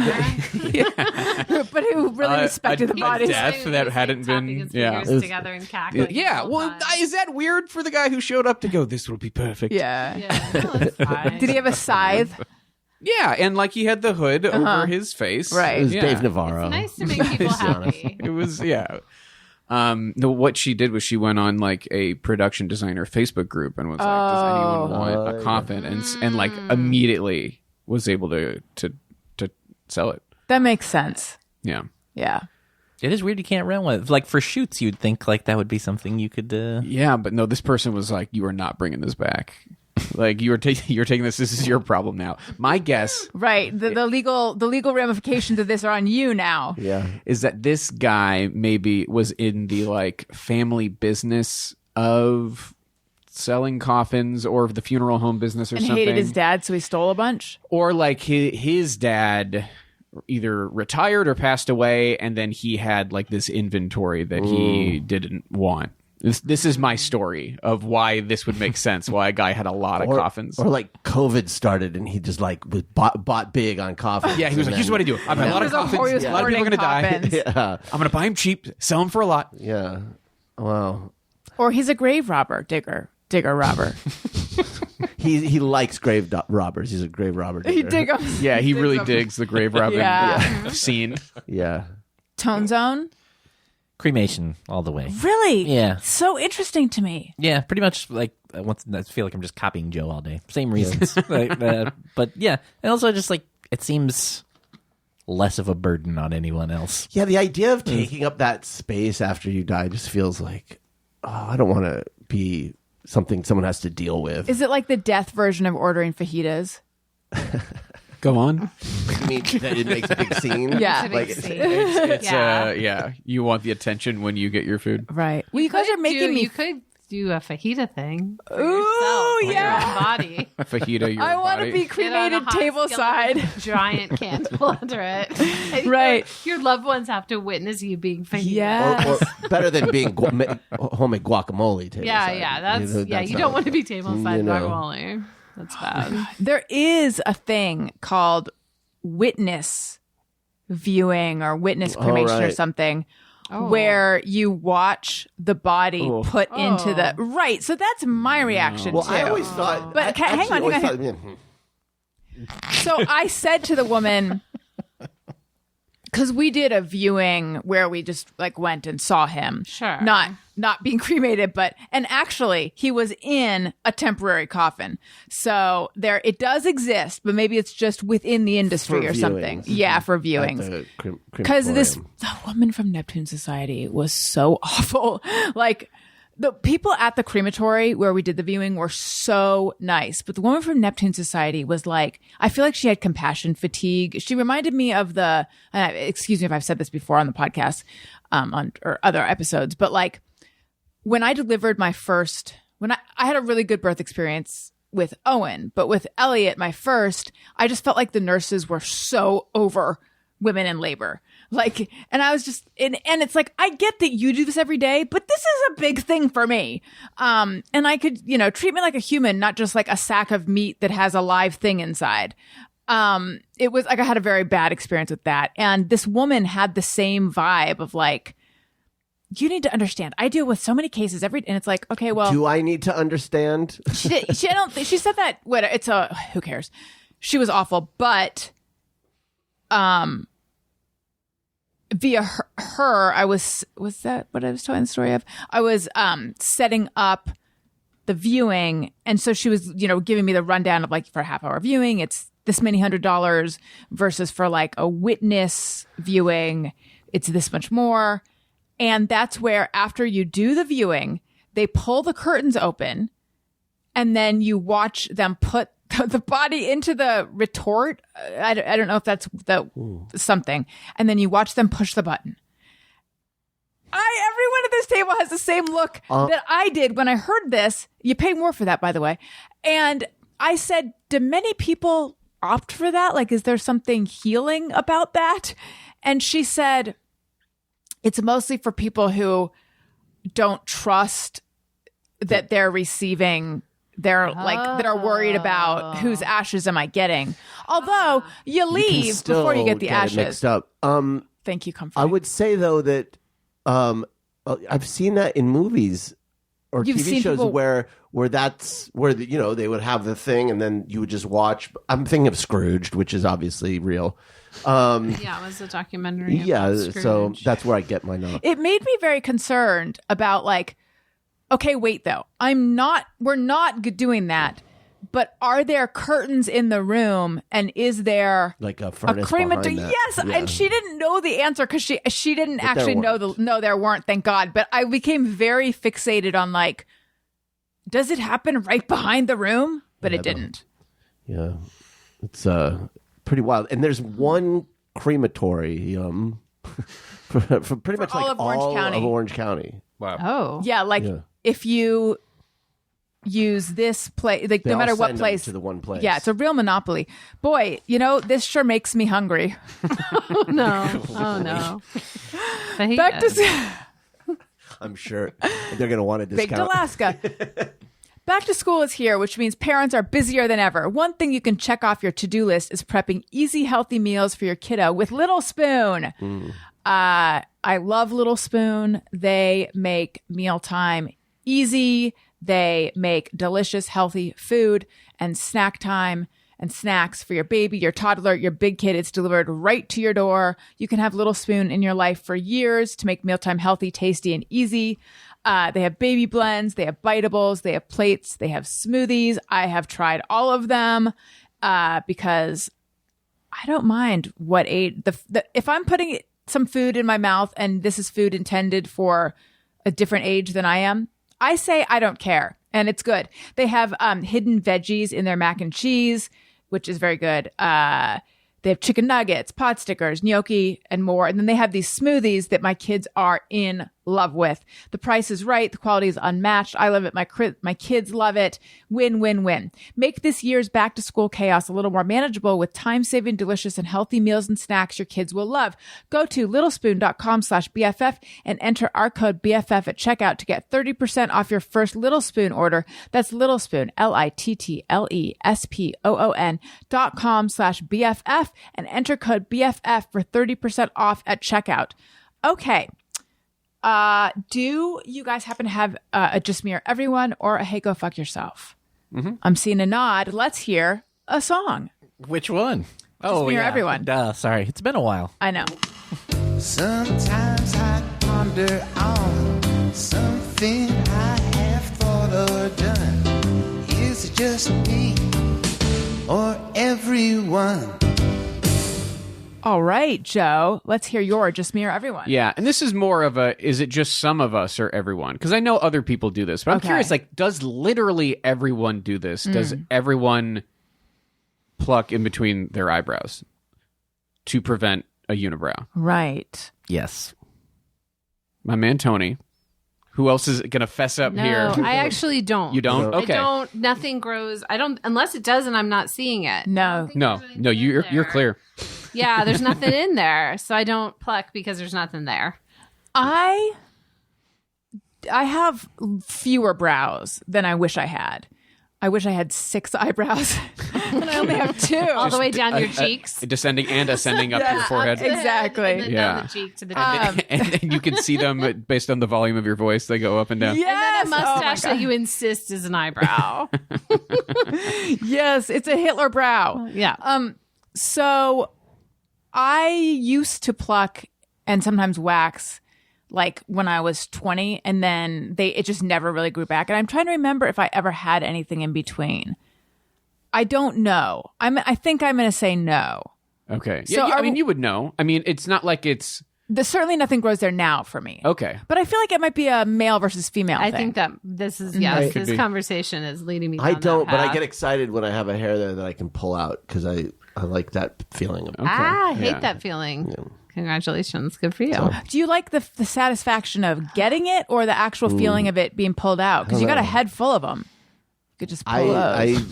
But who really respected the bodies? death that hadn't tapping been. his Yeah. fingers together and cackling. Yeah, well, is that weird for the guy who showed up to go, this will be perfect? Yeah. No, that's fine. Did he have a scythe? Yeah, and like he had the hood over his face. Right. It was Yeah. Dave Navarro. It's nice to make people happy. It was, yeah. No, what she did was she went on like a production designer Facebook group and was like, does anyone want a coffin? And like immediately was able to sell it. That makes sense. Yeah. Yeah. It is weird you can't rent one. Like for shoots, you'd think like that would be something you could. Yeah, but no, this person was like, you are not bringing this back. Like you're taking this. This is your problem now. My guess, Right. The legal ramifications of this are on you now. Yeah. is that this guy maybe was in the like family business of selling coffins or the funeral home business or And something. hated his dad, so he stole a bunch. Or like his dad either retired or passed away, and then he had like this inventory that he didn't want. This is my story of why this would make sense. Why a guy had a lot of coffins. Or like COVID started and he just like was bought big on coffins. Yeah, he was like, here's what I do. I've got a lot of He was a coffins. A lot of people are going to die. coffins. Yeah. I'm going to buy them cheap, sell them for a lot. Yeah. Wow. Or he's a grave robber, digger robber. He likes grave robbers. He's a grave robber. He digger. dig 'em. Yeah, he really digs the grave robbing Yeah. scene. Yeah. Tone Zone? Cremation all the way. Really? Yeah. So interesting to me. Yeah, pretty much. Like I feel like I'm just copying Joe all day. Same reasons. But yeah, and also just like it seems less of a burden on anyone else. Yeah, the idea of taking up that space after you die just feels like, oh, I don't want to be something someone has to deal with. Is it like the death version of ordering fajitas? Go on. I mean, that it makes a big scene. Yeah. Like, It's yeah. You want the attention when you get your food. Right. Well, you guys are making me. You could do a fajita thing. For Ooh, yourself, for yeah. your own body. Fajita, your I want to body. be Get on a cremated hot tableside. skillet with a giant candle under it. And Right. Your loved ones have to witness you being fajita. Yeah. or better than being homemade guacamole table. Yeah. That's you don't want to be tableside you know. guacamole. That's bad. There is a thing called witness viewing or witness cremation or right. something where you watch the body put into the right. So that's my reaction Well, too. I always thought. But I hang on. actually always So I said to the woman, because we did a viewing where we just like went and saw him. Sure. Not being cremated, and actually he was in a temporary coffin. So it does exist, but maybe it's just within the industry For or something. viewings. Yeah, for At viewings. the Because crematorium. the woman from Neptune Society was so awful. Like the people at the crematory where we did the viewing were so nice, but the woman from Neptune Society was like, I feel like she had compassion fatigue. She reminded me of excuse me if I've said this before on the podcast, or other episodes, but like when I delivered I had a really good birth experience with Owen, but with Elliot, my first, I just felt like the nurses were so over women in labor. Like, and I was just, and it's like, I get that you do this every day, but this is a big thing for me. And I could, treat me like a human, not just like a sack of meat that has a live thing inside. It was like, I had a very bad experience with that. And this woman had the same vibe of like, you need to understand, I deal with so many cases and it's like, okay, well, Do I need to understand? she said that, who cares? She was awful, but, via her, I was that what I was telling the story of? I was setting up the viewing, and so she was, giving me the rundown of like, for a half-hour viewing, it's this many $100 versus for like a witness viewing, it's this much more. And that's where after you do the viewing, they pull the curtains open, and then you watch them put the body into the retort. I don't know if that's something. And then you watch them push the button. Everyone at this table has the same look that I did when I heard this. You pay more for that, by the way. And I said, do many people opt for that? Like, is there something healing about that? And she said, it's mostly for people who don't trust that they're receiving. They're that are worried about whose ashes am I getting. Although you leave before you get the ashes. Mixed up. Thank you, Comfort. I would say though that I've seen that in movies or You've TV seen shows people- where that's where they would have the thing and then you would just watch. I'm thinking of Scrooged, which is obviously real. Yeah, it was a documentary. Yeah, about so Scrooge. that's where I get my knowledge. It made me very concerned about like, okay, wait though. We're not doing that. But are there curtains in the room and is there Like a furnace crematory? behind that. Yes, Yeah. and she didn't know the answer because she didn't But actually there know no, there weren't, thank God. But I became very fixated on like, does it happen right behind the room? But it didn't. Yeah, it's pretty wild. And there's one crematorium for pretty much all like of Orange County. of Orange County. Wow. Oh. Yeah, like if you use this place, like They no all matter what send them place, to the one place. Yeah, it's a real monopoly. Boy, this sure makes me hungry. Oh, no. Oh, no. But he Back does. to I'm sure they're going to want a Big discount. Alaska. Back to school is here, which means parents are busier than ever. One thing you can check off your to-do list is prepping easy, healthy meals for your kiddo with Little Spoon. I love Little Spoon. They make mealtime easy. They make delicious, healthy food and snack time and snacks for your baby, your toddler, your big kid. It's delivered right to your door. You can have Little Spoon in your life for years to make mealtime healthy, tasty, and easy. They have baby blends, they have biteables, they have plates, they have smoothies. I have tried all of them because I don't mind what age. If I'm putting some food in my mouth and this is food intended for a different age than I am, I say I don't care, and it's good. They have hidden veggies in their mac and cheese, which is very good. They have chicken nuggets, pot stickers, gnocchi, and more. And then they have these smoothies that my kids are in love with. The price is right. The quality is unmatched. I love it. My kids love it. Win, win, win. Make this year's back to school chaos a little more manageable with time-saving, delicious, and healthy meals and snacks your kids will love. Go to littlespoon.com/BFF and enter our code BFF at checkout to get 30% off your first Little Spoon order. That's Little Spoon, LITTLESPOON.com/BFF and enter code BFF for 30% off at checkout. Okay. Do you guys happen to have a Just Me or Everyone or a Hey Go Fuck Yourself? Mm-hmm. I'm seeing a nod. Let's hear a song. Which one? Me or Everyone. Sorry, it's been a while. I know. Sometimes I ponder on something I have thought or done. Is it just me or everyone? All right, Joe. Let's hear your Just Me or Everyone. Yeah, and this is more of a, is it just some of us or everyone? Because I know other people do this, but I'm Okay. curious, like, does literally everyone do this? Does everyone pluck in between their eyebrows to prevent a unibrow? Right. Yes. My man Tony. Who else is going to fess up No, here? I actually don't. You don't? Okay. I don't. Nothing grows. I don't, unless it does and I'm not seeing it. No. No, you're clear. Yeah, there's nothing in there. So I don't pluck because there's nothing there. I have fewer brows than I wish I had. I wish I had 6 eyebrows, and I only have 2. All the way down your cheeks. Descending and ascending up your forehead. Exactly. And then Yeah. down the cheek to the cheek. And you can see them based on the volume of your voice. They go up and down. Yes. And then a mustache Oh my that you insist is an eyebrow. God. Yes, it's a Hitler brow. Yeah. So I used to pluck and sometimes wax like when I was 20, and then it just never really grew back. And I'm trying to remember if I ever had anything in between. I don't know. I think I'm going to say no. Okay. So I mean, you would know. I mean, it's not like it's... There's certainly nothing grows there now for me. Okay. But I feel like it might be a male versus female I thing. think that this is, yes, Could this be. conversation is leading me down I that don't, but I path. get excited when I have a hair there that I can pull out because I like that feeling. Of I hate Yeah. that feeling. Congratulations. Good for you. Do you like the satisfaction of getting it or the actual feeling of it being pulled out? Because you got a head full of them. You could just pull those.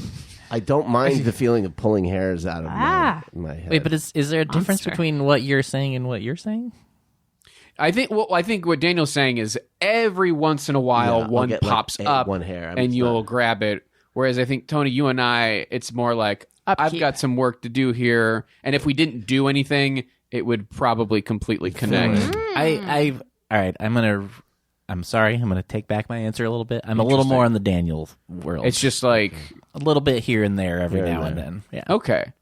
I don't mind the feeling of pulling hairs out of my head. Wait, but is there a difference between what you're saying and what you're saying? I think what Daniel's saying is every once in a while one pops up, one hair, and you'll grab it. Whereas I think, Tony, you and I, it's more like, Upkeep. I've got some work to do here, and if we didn't do anything, it would probably completely connect. All right, I'm sorry, I'm gonna take back my answer a little bit. I'm a little more in the Daniel world. It's just like a little bit here and there every now and then. Yeah. Okay.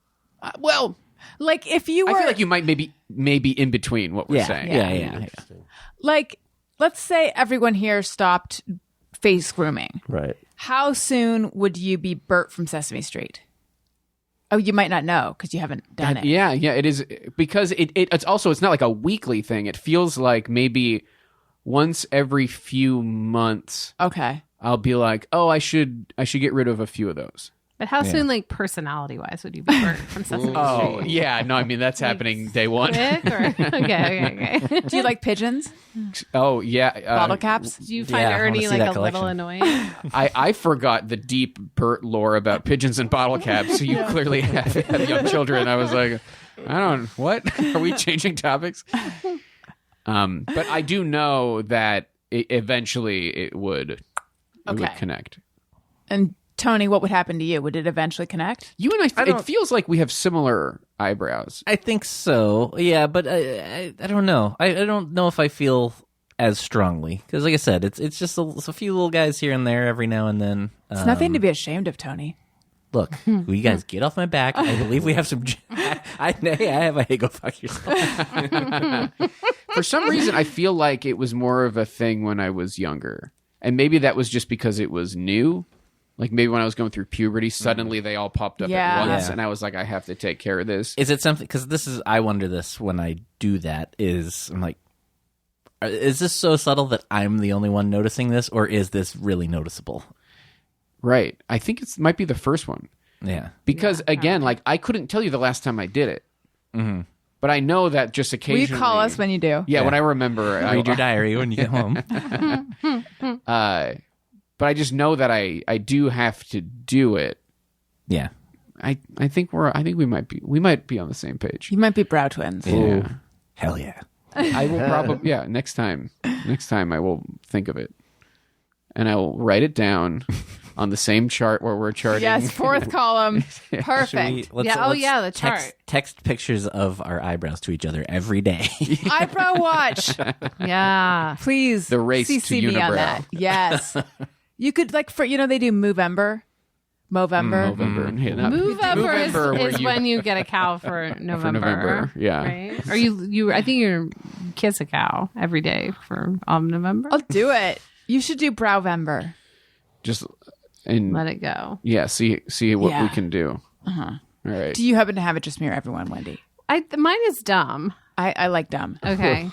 Well, Like if you were, I feel like you might maybe in between what we're saying. Yeah. like, let's say everyone here stopped face grooming. Right. How soon would you be Bert from Sesame Street? Oh, you might not know because you haven't done it. Yeah, it is because it's also it's not like a weekly thing. It feels like maybe once every few months. Okay. I'll be like, oh, I should get rid of a few of those. But how soon, like, personality-wise, would you be Bert from Sesame Street? Oh, yeah. No, I mean, that's happening day one. Quick or? Okay. Do you like pigeons? Oh, yeah. Bottle caps? Do you find Yeah, I wanna Ernie see like that a collection. little annoying? I forgot the deep Bert lore about pigeons and bottle caps. So you clearly have young children. I was like, what? Are we changing topics? But I do know that eventually it would connect. And Tony, what would happen to you? Would it eventually connect? You and I it feels like we have similar eyebrows. I think so. Yeah, but I don't know. I don't know if I feel as strongly because, like I said, it's just a few little guys here and there every now and then. It's nothing to be ashamed of, Tony. Look, will you guys get off my back? I believe we have some. I have a hey, go fuck yourself. For some reason, I feel like it was more of a thing when I was younger, and maybe that was just because it was new. Like maybe when I was going through puberty, suddenly they all popped up at once, and I was like, I have to take care of this. Is it something? Because I wonder this when I do that. I'm like, is this so subtle that I'm the only one noticing this, or is this really noticeable? Right. I think it might be the first one. Yeah. Because again, like I couldn't tell you the last time I did it, but I know that just Will occasionally. you call us when you do? Yeah, when I remember. Read your diary when you get home. But I just know that I do have to do it. Yeah. I think we might be on the same page. You might be brow twins. Yeah. Hell yeah. I will probably next time I will think of it. And I will write it down on the same chart where we're charting. Yes, fourth column. Perfect. The chart. Text pictures of our eyebrows to each other every day. Eyebrow watch. Yeah. Please. The race CC to me on unibrow. that. Yes. You could they do Movember. Movember. Yeah, not- Movember where is you- when you get a cow for November. November, yeah. Right? Or you I think you kiss a cow every day for November. I'll do it. You should do Browvember. Just and Let it go. yeah, see what Yeah. we can do. All right. Do you happen to have it just mirror everyone, Wendy? Mine is dumb. I like dumb. Okay.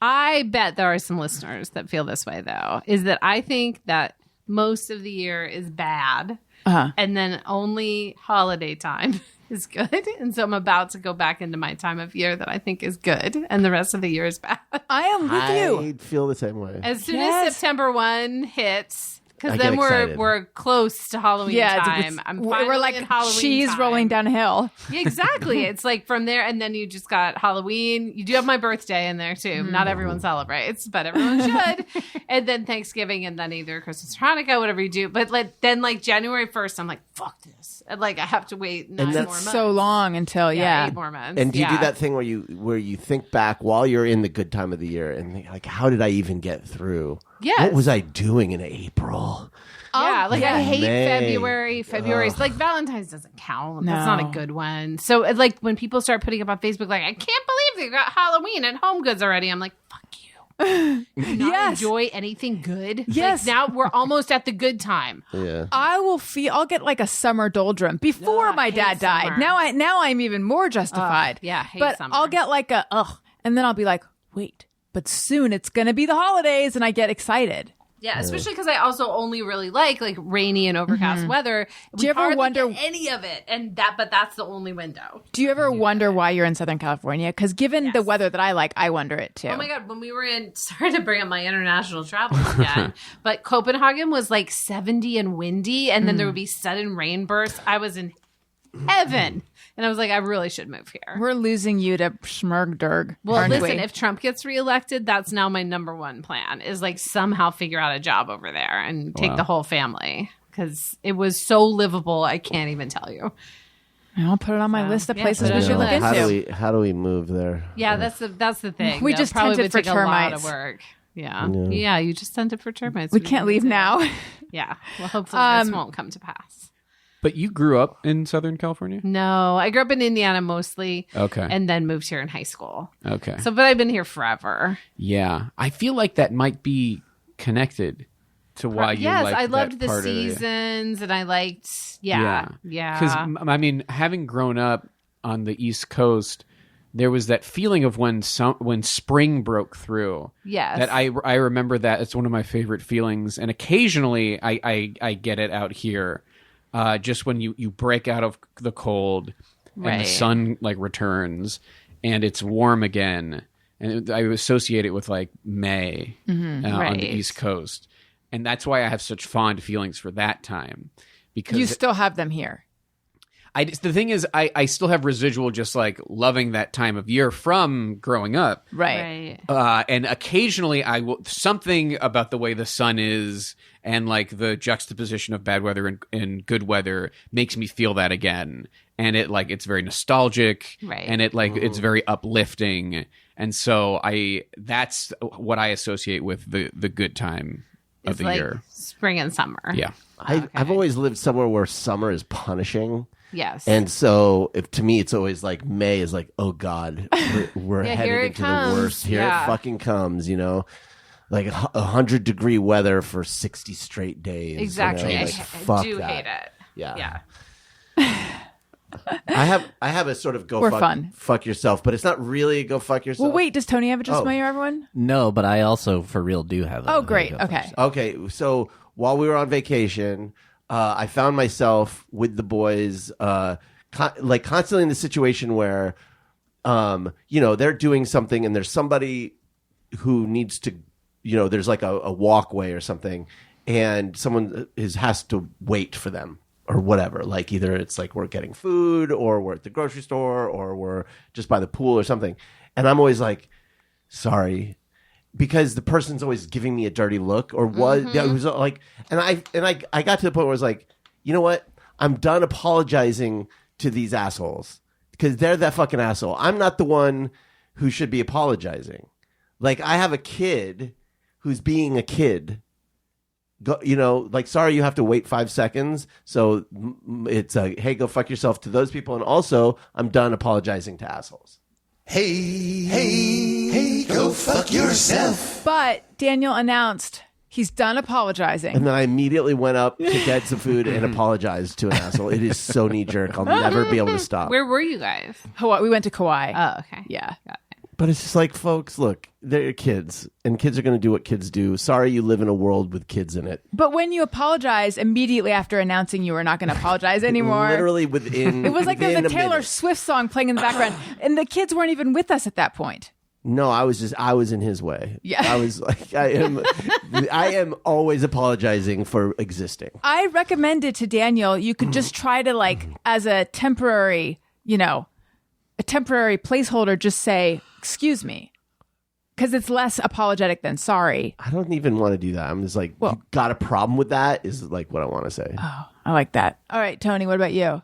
I bet there are some listeners that feel this way, though, is that I think that most of the year is bad, and then only holiday time is good. And so I'm about to go back into my time of year that I think is good, and the rest of the year is bad. I am with you. I feel the same way. As soon Yes. as September 1 hits, I because get then excited. we're close to Halloween time. We're like in Halloween cheese time. rolling down a hill. Yeah, exactly. It's like from there, and then you just got Halloween. You do have my birthday in there too. Not everyone celebrates, but everyone should. And then Thanksgiving, and then either Christmas, Hanukkah, whatever you do. But then January 1st, I'm like, fuck this. And I have to wait 9 more that's months. So long until 8 more months. And do you do that thing where you think back while you're in the good time of the year and think, like, how did I even get through? Yes. What was I doing in April? Yeah, I hate May. February. February's like Valentine's doesn't count. That's not a No. good one. So when people start putting up on Facebook, like, I can't believe they got Halloween and Home Goods already. I'm like, fuck you. Not Yes. enjoy anything good. Yes. Like, now we're almost at the good time. Yeah. I'll get like a summer doldrum before Ugh, my hate dad died. summer. Now I'm even more justified. hate but summer. I'll get like and then I'll be like, wait, but soon it's gonna be the holidays, and I get excited. Yeah, especially because I also only really like rainy and overcast weather. Do you ever wonder any of it? But that's the only window. Do you ever wonder why you're in Southern California? Because given the weather that I like, I wonder it too. Oh my God, when we were sorry to bring up my international travel again, but Copenhagen was 70 and windy, and then there would be sudden rain bursts. I was in heaven. And I was like, I really should move here. We're losing you to Schmergderg. Well, listen, if Trump gets reelected, that's now my number one plan is somehow figure out a job over there and take the whole family because it was so livable. I can't even tell you. I'll put it on my list of places we should look into. How do we move there? Yeah, that's the thing. We just probably tented would for take a lot of termites. work. Yeah, you just tented for termites. We can't leave now. Yeah, well, hopefully this won't come to pass. But you grew up in Southern California? No, I grew up in Indiana mostly. Okay. And then moved here in high school. Okay. But I've been here forever. Yeah. I feel like that might be connected to why you liked I loved that the part seasons and I liked, yeah. Because, I mean, having grown up on the East Coast, there was that feeling of when spring broke through. Yes. That I remember that. It's one of my favorite feelings. And occasionally I get it out here. Just when you break out of the cold and the sun returns and it's warm again, and I associate it with May on the East Coast, and that's why I have such fond feelings for that time because You still have them here. The thing is, I still have residual just loving that time of year from growing up, Right. and occasionally something about the way the sun is and the juxtaposition of bad weather and good weather makes me feel that again, and it's very nostalgic, right? And it's very uplifting, and so that's what I associate with the good time of the year, spring and summer. Yeah, I've always lived somewhere where summer is punishing. Yes. And so to me, it's always May is oh God, we're headed into the worst. Here it fucking comes, 100-degree weather for 60 straight days. Exactly. I fuck do that. hate it. Yeah. I have a sort of fuck yourself, but it's not really a go fuck yourself. Well, wait, does Tony have a just mayor everyone? No, but I also for real do have Oh, great. Okay. Okay. So while we were on vacation, I found myself with the boys, constantly in the situation where, they're doing something and there's somebody who needs to, there's a walkway or something, and someone has to wait for them or whatever. Either it's we're getting food or we're at the grocery store or we're just by the pool or something, and I'm always sorry. Because the person's always giving me a dirty look, or it was and I got to the point where I was you know what? I'm done apologizing to these assholes because they're that fucking asshole. I'm not the one who should be apologizing. I have a kid who's being a kid. Sorry, you have to wait 5 seconds. So it's hey, go fuck yourself to those people, and also I'm done apologizing to assholes. Hey, go fuck yourself. But Daniel announced he's done apologizing. And then I immediately went up to get some food and apologized to an asshole. It is so knee-jerk. I'll never be able to stop. Where were you guys? Hawaii. We went to Kauai. Oh, okay. Yeah. Got it. But it's just folks, look, they're kids, and kids are going to do what kids do. Sorry you live in a world with kids in it. But when you apologize immediately after announcing you were not going to apologize anymore. Literally within. It was there was a Taylor minute. Swift song playing in the background, and the kids weren't even with us at that point. No, I was in his way. Yeah. I was I am always apologizing for existing. I recommended to Daniel, you could just try to as a temporary, a temporary placeholder, just say, excuse me. Because it's less apologetic than sorry. I don't even want to do that. I'm just you got a problem with that is what I want to say. Oh, I like that. All right, Tony, what about you?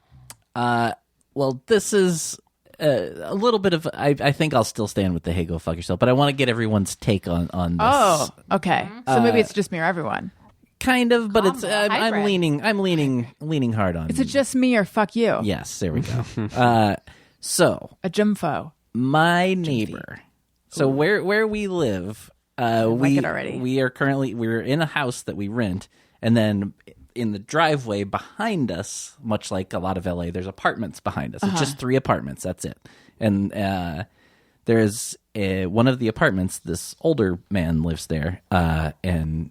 Well, this is a little bit of, I think I'll still stand with the hey, go fuck yourself, but I want to get everyone's take on this. Oh, okay. So maybe it's just me or everyone. Kind of, but it's I'm hybrid. leaning hard on. It's a just me or fuck you. Yes, there we go. So A jumfo. my neighbor. So where we live, like it already. we're in a house that we rent, and then in the driveway behind us, much like a lot of LA, there's apartments behind us. It's just 3 apartments. That's it. And there's one of the apartments. This older man lives there, and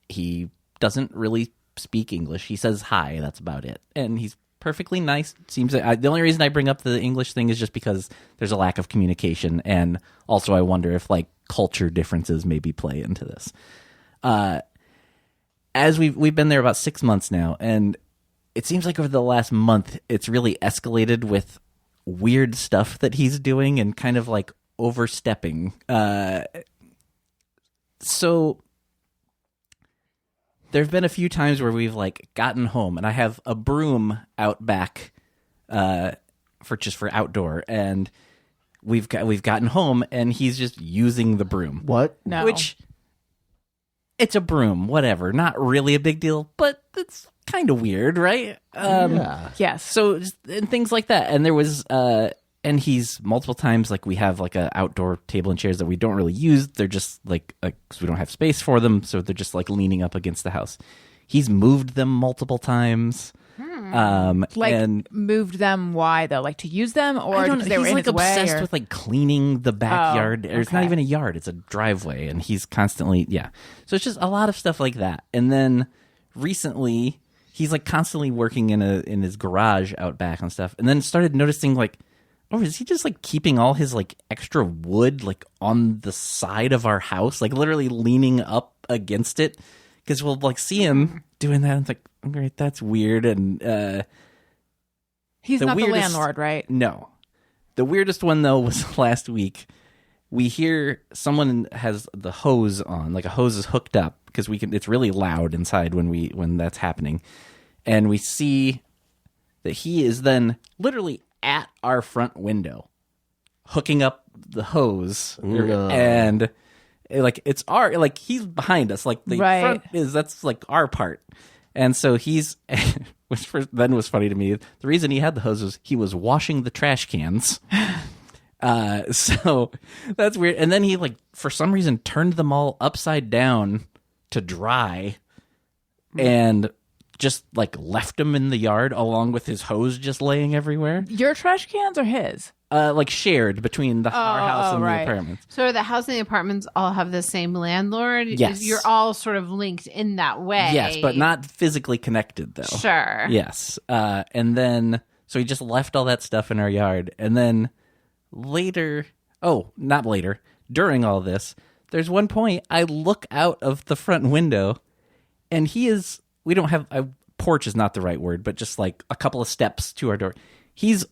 he doesn't really speak English. He says hi, that's about it. And he's perfectly nice. Seems like the only reason I bring up the English thing is just because there's a lack of communication, and also I wonder if like culture differences maybe play into this. As we've been there about 6 months now, and it seems like over the last month it's really escalated with weird stuff that he's doing and kind of like overstepping. So there've been a few times where we've like gotten home, and I have a broom out back for outdoor, and we've gotten home, and he's just using the broom. What? No. Which, it's a broom, whatever. Not really a big deal, but it's kind of weird, right? Yeah. Yes. So, and things like that. And there was, and he's multiple times, like, we have like a outdoor table and chairs that we don't really use. They're just like, 'cause we don't have space for them. So they're just like leaning up against the house. He's moved them multiple times. Like, and moved them, why though? Like to use them, or I don't because know, they were he's in like his way? obsessed Or... with like cleaning the backyard. It's not okay. even a yard; it's a driveway, and he's constantly So it's just a lot of stuff like that. And then recently, he's like constantly working in his garage out back and stuff. And then started noticing like, oh, is he just like keeping all his like extra wood like on the side of our house, like literally leaning up against it? Because we'll like see him doing that, and it's like, okay, that's weird. And He's the not weirdest- the landlord, right? no. The weirdest one, though, was last week. We hear someone has the hose on, like a hose is hooked up, because it's really loud inside when that's happening. And we see that he is then literally at our front window, hooking up the hose. No. And like it's he's behind us. Like the Right. front that's like our part. And so he's, which then was funny to me. The reason he had the hose was he was washing the trash cans. So that's weird. And then he like for some reason turned them all upside down to dry, and just like left them in the yard along with his hose just laying everywhere. Your trash cans or his? Like shared between our house and right. the apartments. So the house and the apartments all have the same landlord? Yes. You're all sort of linked in that way. Yes, but not physically connected though. Sure. Yes. And then, so he just left all that stuff in our yard. And then during all this, there's one point I look out of the front window, and we don't have, a porch is not the right word, but just like a couple of steps to our door. He's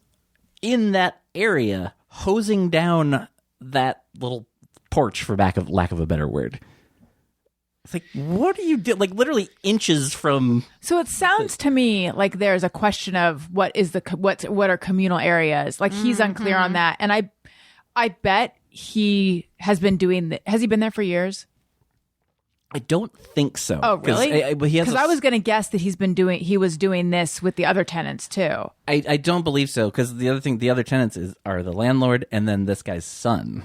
in that area hosing down that little porch, for lack of a better word. It's like, what are you doing? Like literally inches from. So it sounds to me like there's a question of what are communal areas. Like he's unclear on that, and I bet he has been doing. Has he been there for years? I don't think so. Oh, really? Because I was going to guess that he was doing this with the other tenants too. I don't believe so, because the other tenants are the landlord and then this guy's son.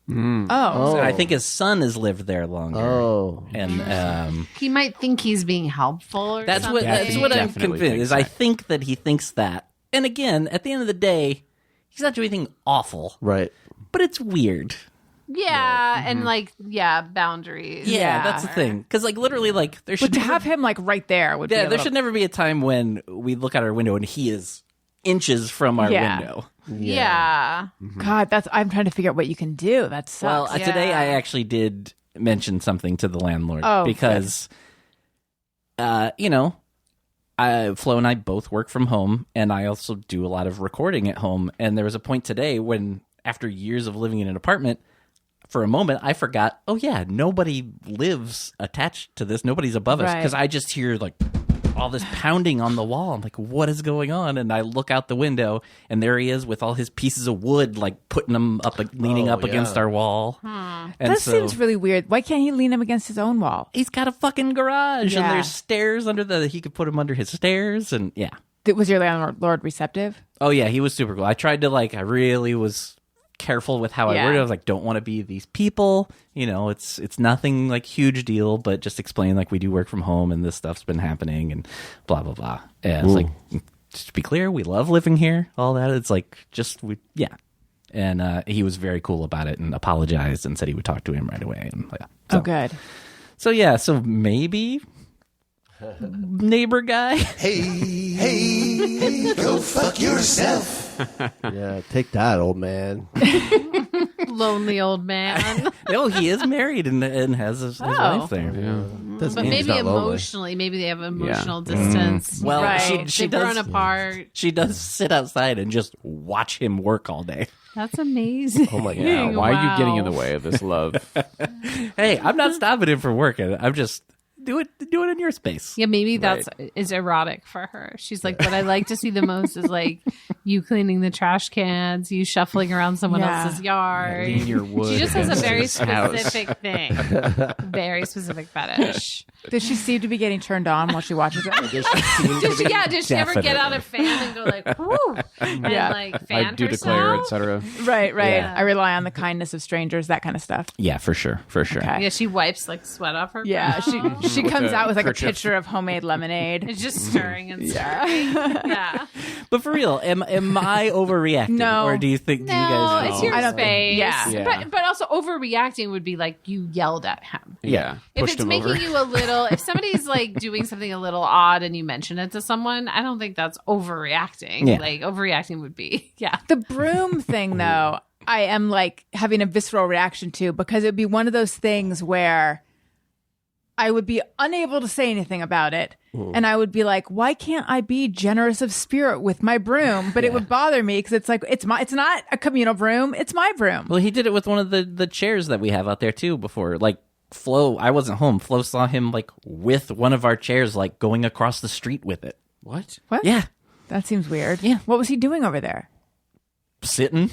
Oh. So I think his son has lived there longer. Oh. And He might think he's being helpful or that's something. what I'm definitely convinced. thinks Is I that. think that he thinks that. And again, at the end of the day, he's not doing anything awful, Right. but it's weird. Yeah, and boundaries. Yeah, that's the thing. Because like literally, like there should But to have him like right there would be a there little... should never be a time when we look out our window and he is inches from our Yeah. window. Yeah. God, I'm trying to figigure out what you can do. That Well, sucks. today I actually did mention something to the landlord because, Flo and I both work from home, and I also do a lot of recording at home. And there was a point today when, after years of living in an apartment, for a moment I forgot, oh yeah, nobody lives attached to this. Nobody's above us, Right. because I just hear like all this pounding on the wall. I'm like, what is going on? And I look out the window, and there he is with all his pieces of wood, like putting them up, like, leaning up against our wall. And that so seems really weird. Why can't he lean him against his own wall? he's got a fucking garage, and Yeah. there's stairs he could put him under his stairs, and yeah. Was your landlord receptive? Oh yeah, he was super cool. I tried to I really was careful with how I Yeah. worded it. I was like, don't want to be these people. It's nothing like huge deal, but just explain like we do work from home and this stuff's been happening and blah blah blah. And it's like, just to be clear, we love living here. All that. It's like And he was very cool about it and apologized and said he would talk to him right away. And yeah. Oh, good. So yeah, so maybe neighbor guy. Hey, go fuck yourself. Yeah, take that, old man. Lonely old man. No, he is married and has his wife there. Doesn't But mean he's maybe not lonely. emotionally, maybe they have emotional distance. Well, Right. she They've does. grown apart. She does sit outside and just watch him work all day. That's amazing. Oh my God. Yeah, why are you getting in Wow. the way of this love? Hey, I'm not stopping him from working. I'm just do it in your space. Yeah, maybe that's is erotic for her. She's like, what I like to see the most is like you cleaning the trash cans, you shuffling around someone else's yard. Lean your wood She just has a against very his house. specific thing. Very specific fetish. Does she seem to be getting turned on while she watches it? Did she ever get out a fan and go like, whoo, and like fan I do declare, herself? etc. Right. Yeah. I rely on the kindness of strangers, that kind of stuff. Yeah, for sure. Okay. Yeah, she wipes like sweat off her Yeah, brow. she comes a out with like kerchief. a pitcher of homemade lemonade. It's just stirring and stirring. Yeah. But for real, am I overreacting? No. Or do you think do you No, guys it's your I don't space. think- yeah. But also overreacting would be like you yelled at him. Yeah. If Pushed it's him making over. you a little, if somebody's like doing something a little odd and you mention it to someone, I don't think that's overreacting. Yeah. Like overreacting would be, yeah. The broom thing, though, I am like having a visceral reaction to because it would be one of those things where I would be unable to say anything about it. And I would be like, why can't I be generous of spirit with my broom? But it would bother me because it's like, it's not a communal broom. It's my broom. Well, he did it with one of the chairs that we have out there too before. Like Flo, I wasn't home. Flo saw him like with one of our chairs, like going across the street with it. What? What? Yeah. That seems weird. Yeah. What was he doing over there? Sitting.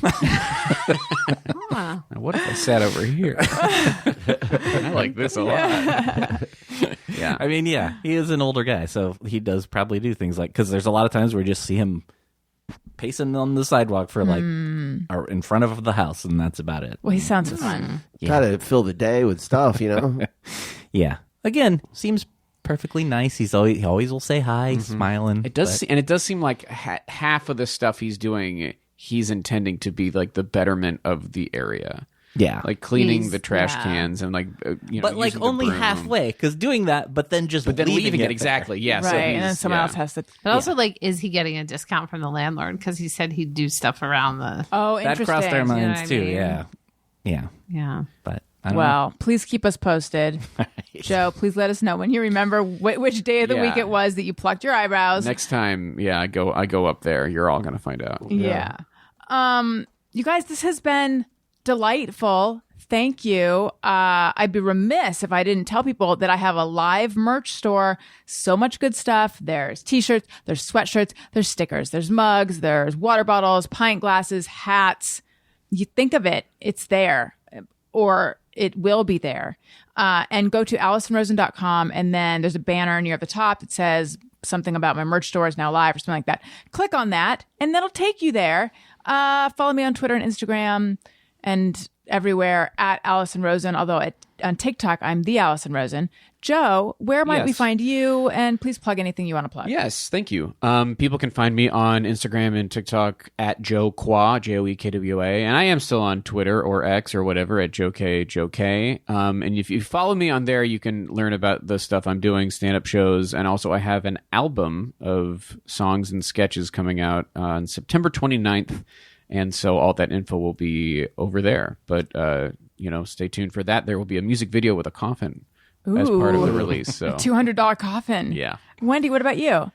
Now, what if I sat over here? I like this a lot. Yeah. I mean, yeah, he is an older guy, so he does probably do things like, because there's a lot of times where you just see him pacing on the sidewalk for like, or in front of the house, and that's about it. Well, he sounds fun. Yeah. Gotta fill the day with stuff, you know? Yeah. Again, seems perfectly nice. He always will say hi, smiling. It does, and it does seem like half of the stuff he's doing, he's intending to be like the betterment of the area, Yeah. like cleaning He's- the trash yeah. cans and like but like using the only broom. halfway, because doing that, but then just but then leaving it there. exactly. Yeah, Right. so And then he's- someone yeah. else has to. But also, like, is he getting a discount from the landlord? Because he said he'd do stuff around the. Oh, That interesting. crossed our know minds what I too. mean? Yeah. Yeah. Yeah. But I don't know. Well, please keep us posted. Joe, please let us know when you remember which day of the Yeah. week it was that you plucked your eyebrows. Next time, yeah, I go up there. You're all gonna find out. Yeah. You guys, this has been delightful. Thank you. I'd be remiss if I didn't tell people that I have a live merch store. So much good stuff. There's t-shirts, there's sweatshirts, there's stickers, there's mugs, there's water bottles, pint glasses, hats. You think of it, it's there, or it will be there. And go to AlisonRosen.com, and then there's a banner near the top that says something about my merch store is now live or something like that. Click on that, and that'll take you there. Follow me on Twitter and Instagram and everywhere at Alison Rosen, although on TikTok, I'm the Alison Rosen. Joe, where might we Yes. find you? And please plug anything you want to plug. Yes, thank you. People can find me on Instagram and TikTok at Joe Kwa, JoeKWA, and I am still on Twitter or X or whatever at JoeK. And if you follow me on there, you can learn about the stuff I'm doing, stand-up shows, and also I have an album of songs and sketches coming out on September 29th, and so all that info will be over there. But, stay tuned for that. There will be a music video with a coffin as part of the release. So $200 coffin. Yeah. Wendy, what about you?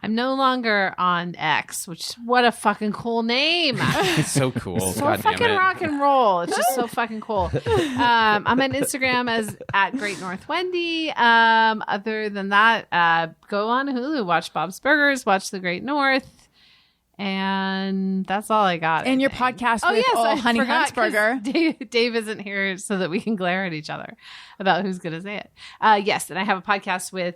I'm no longer on X, which what a fucking cool name. it's so cool. So God damn fucking it. rock and roll. It's just so fucking cool. I'm on Instagram as at Great North Wendy. Other than that, go on Hulu, watch Bob's Burgers, watch The Great North. And that's all I got. And I your think. podcast Oh with yes, old I Honey forgot 'cause Huntsberger. Dave isn't here so that we can glare at each other about who's going to say it. Yes, and I have a podcast with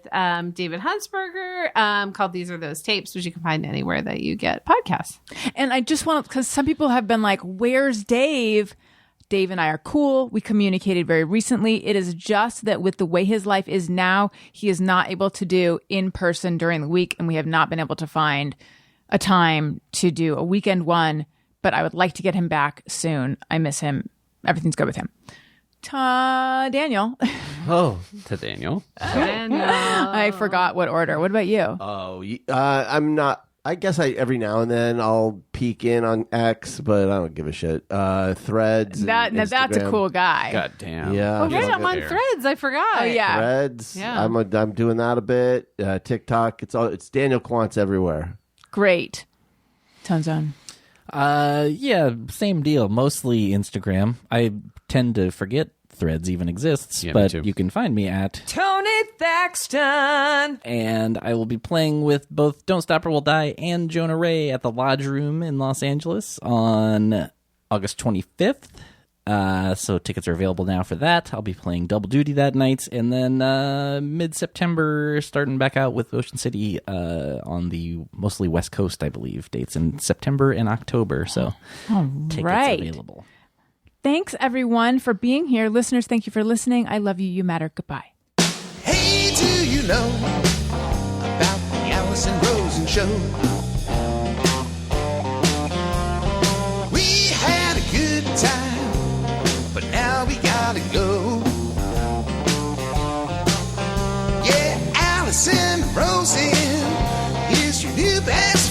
David Huntsberger called These Are Those Tapes, which you can find anywhere that you get podcasts. And I just want to, because some people have been like, where's Dave? Dave and I are cool. We communicated very recently. It is just that with the way his life is now, he is not able to do in person during the week, and we have not been able to find a time to do a weekend one, but I would like to get him back soon. I miss him. Everything's good with him. Daniel. Oh, to Daniel. I forgot what order. What about you? I'm not. I guess every now and then I'll peek in on X, but I don't give a shit. Threads. That's a cool guy. God damn. Yeah. Oh, right, I'm on Threads. I forgot. Oh yeah. Threads. Yeah. I'm doing that a bit. TikTok. It's Daniel Quantz everywhere. Great. Tone Zone. Yeah, same deal. Mostly Instagram. I tend to forget Threads even exists, Yeah, me but too. you can find me at Tony Thaxton. and I will be playing with both Don't Stop or We'll Die and Jonah Ray at the Lodge Room in Los Angeles on August 25th. So tickets are available now for that. I'll be playing double duty that night, and then mid-September starting back out with Ocean City on the mostly West Coast, I believe. Dates in September and October, so tickets right. available. Thanks everyone for being here. Listeners, thank you for listening. I love you. You matter. Goodbye. Hey, do you know about the Allison Rosen show? We had a good time, but now we gotta go. Yeah, Allison Rosen is your new best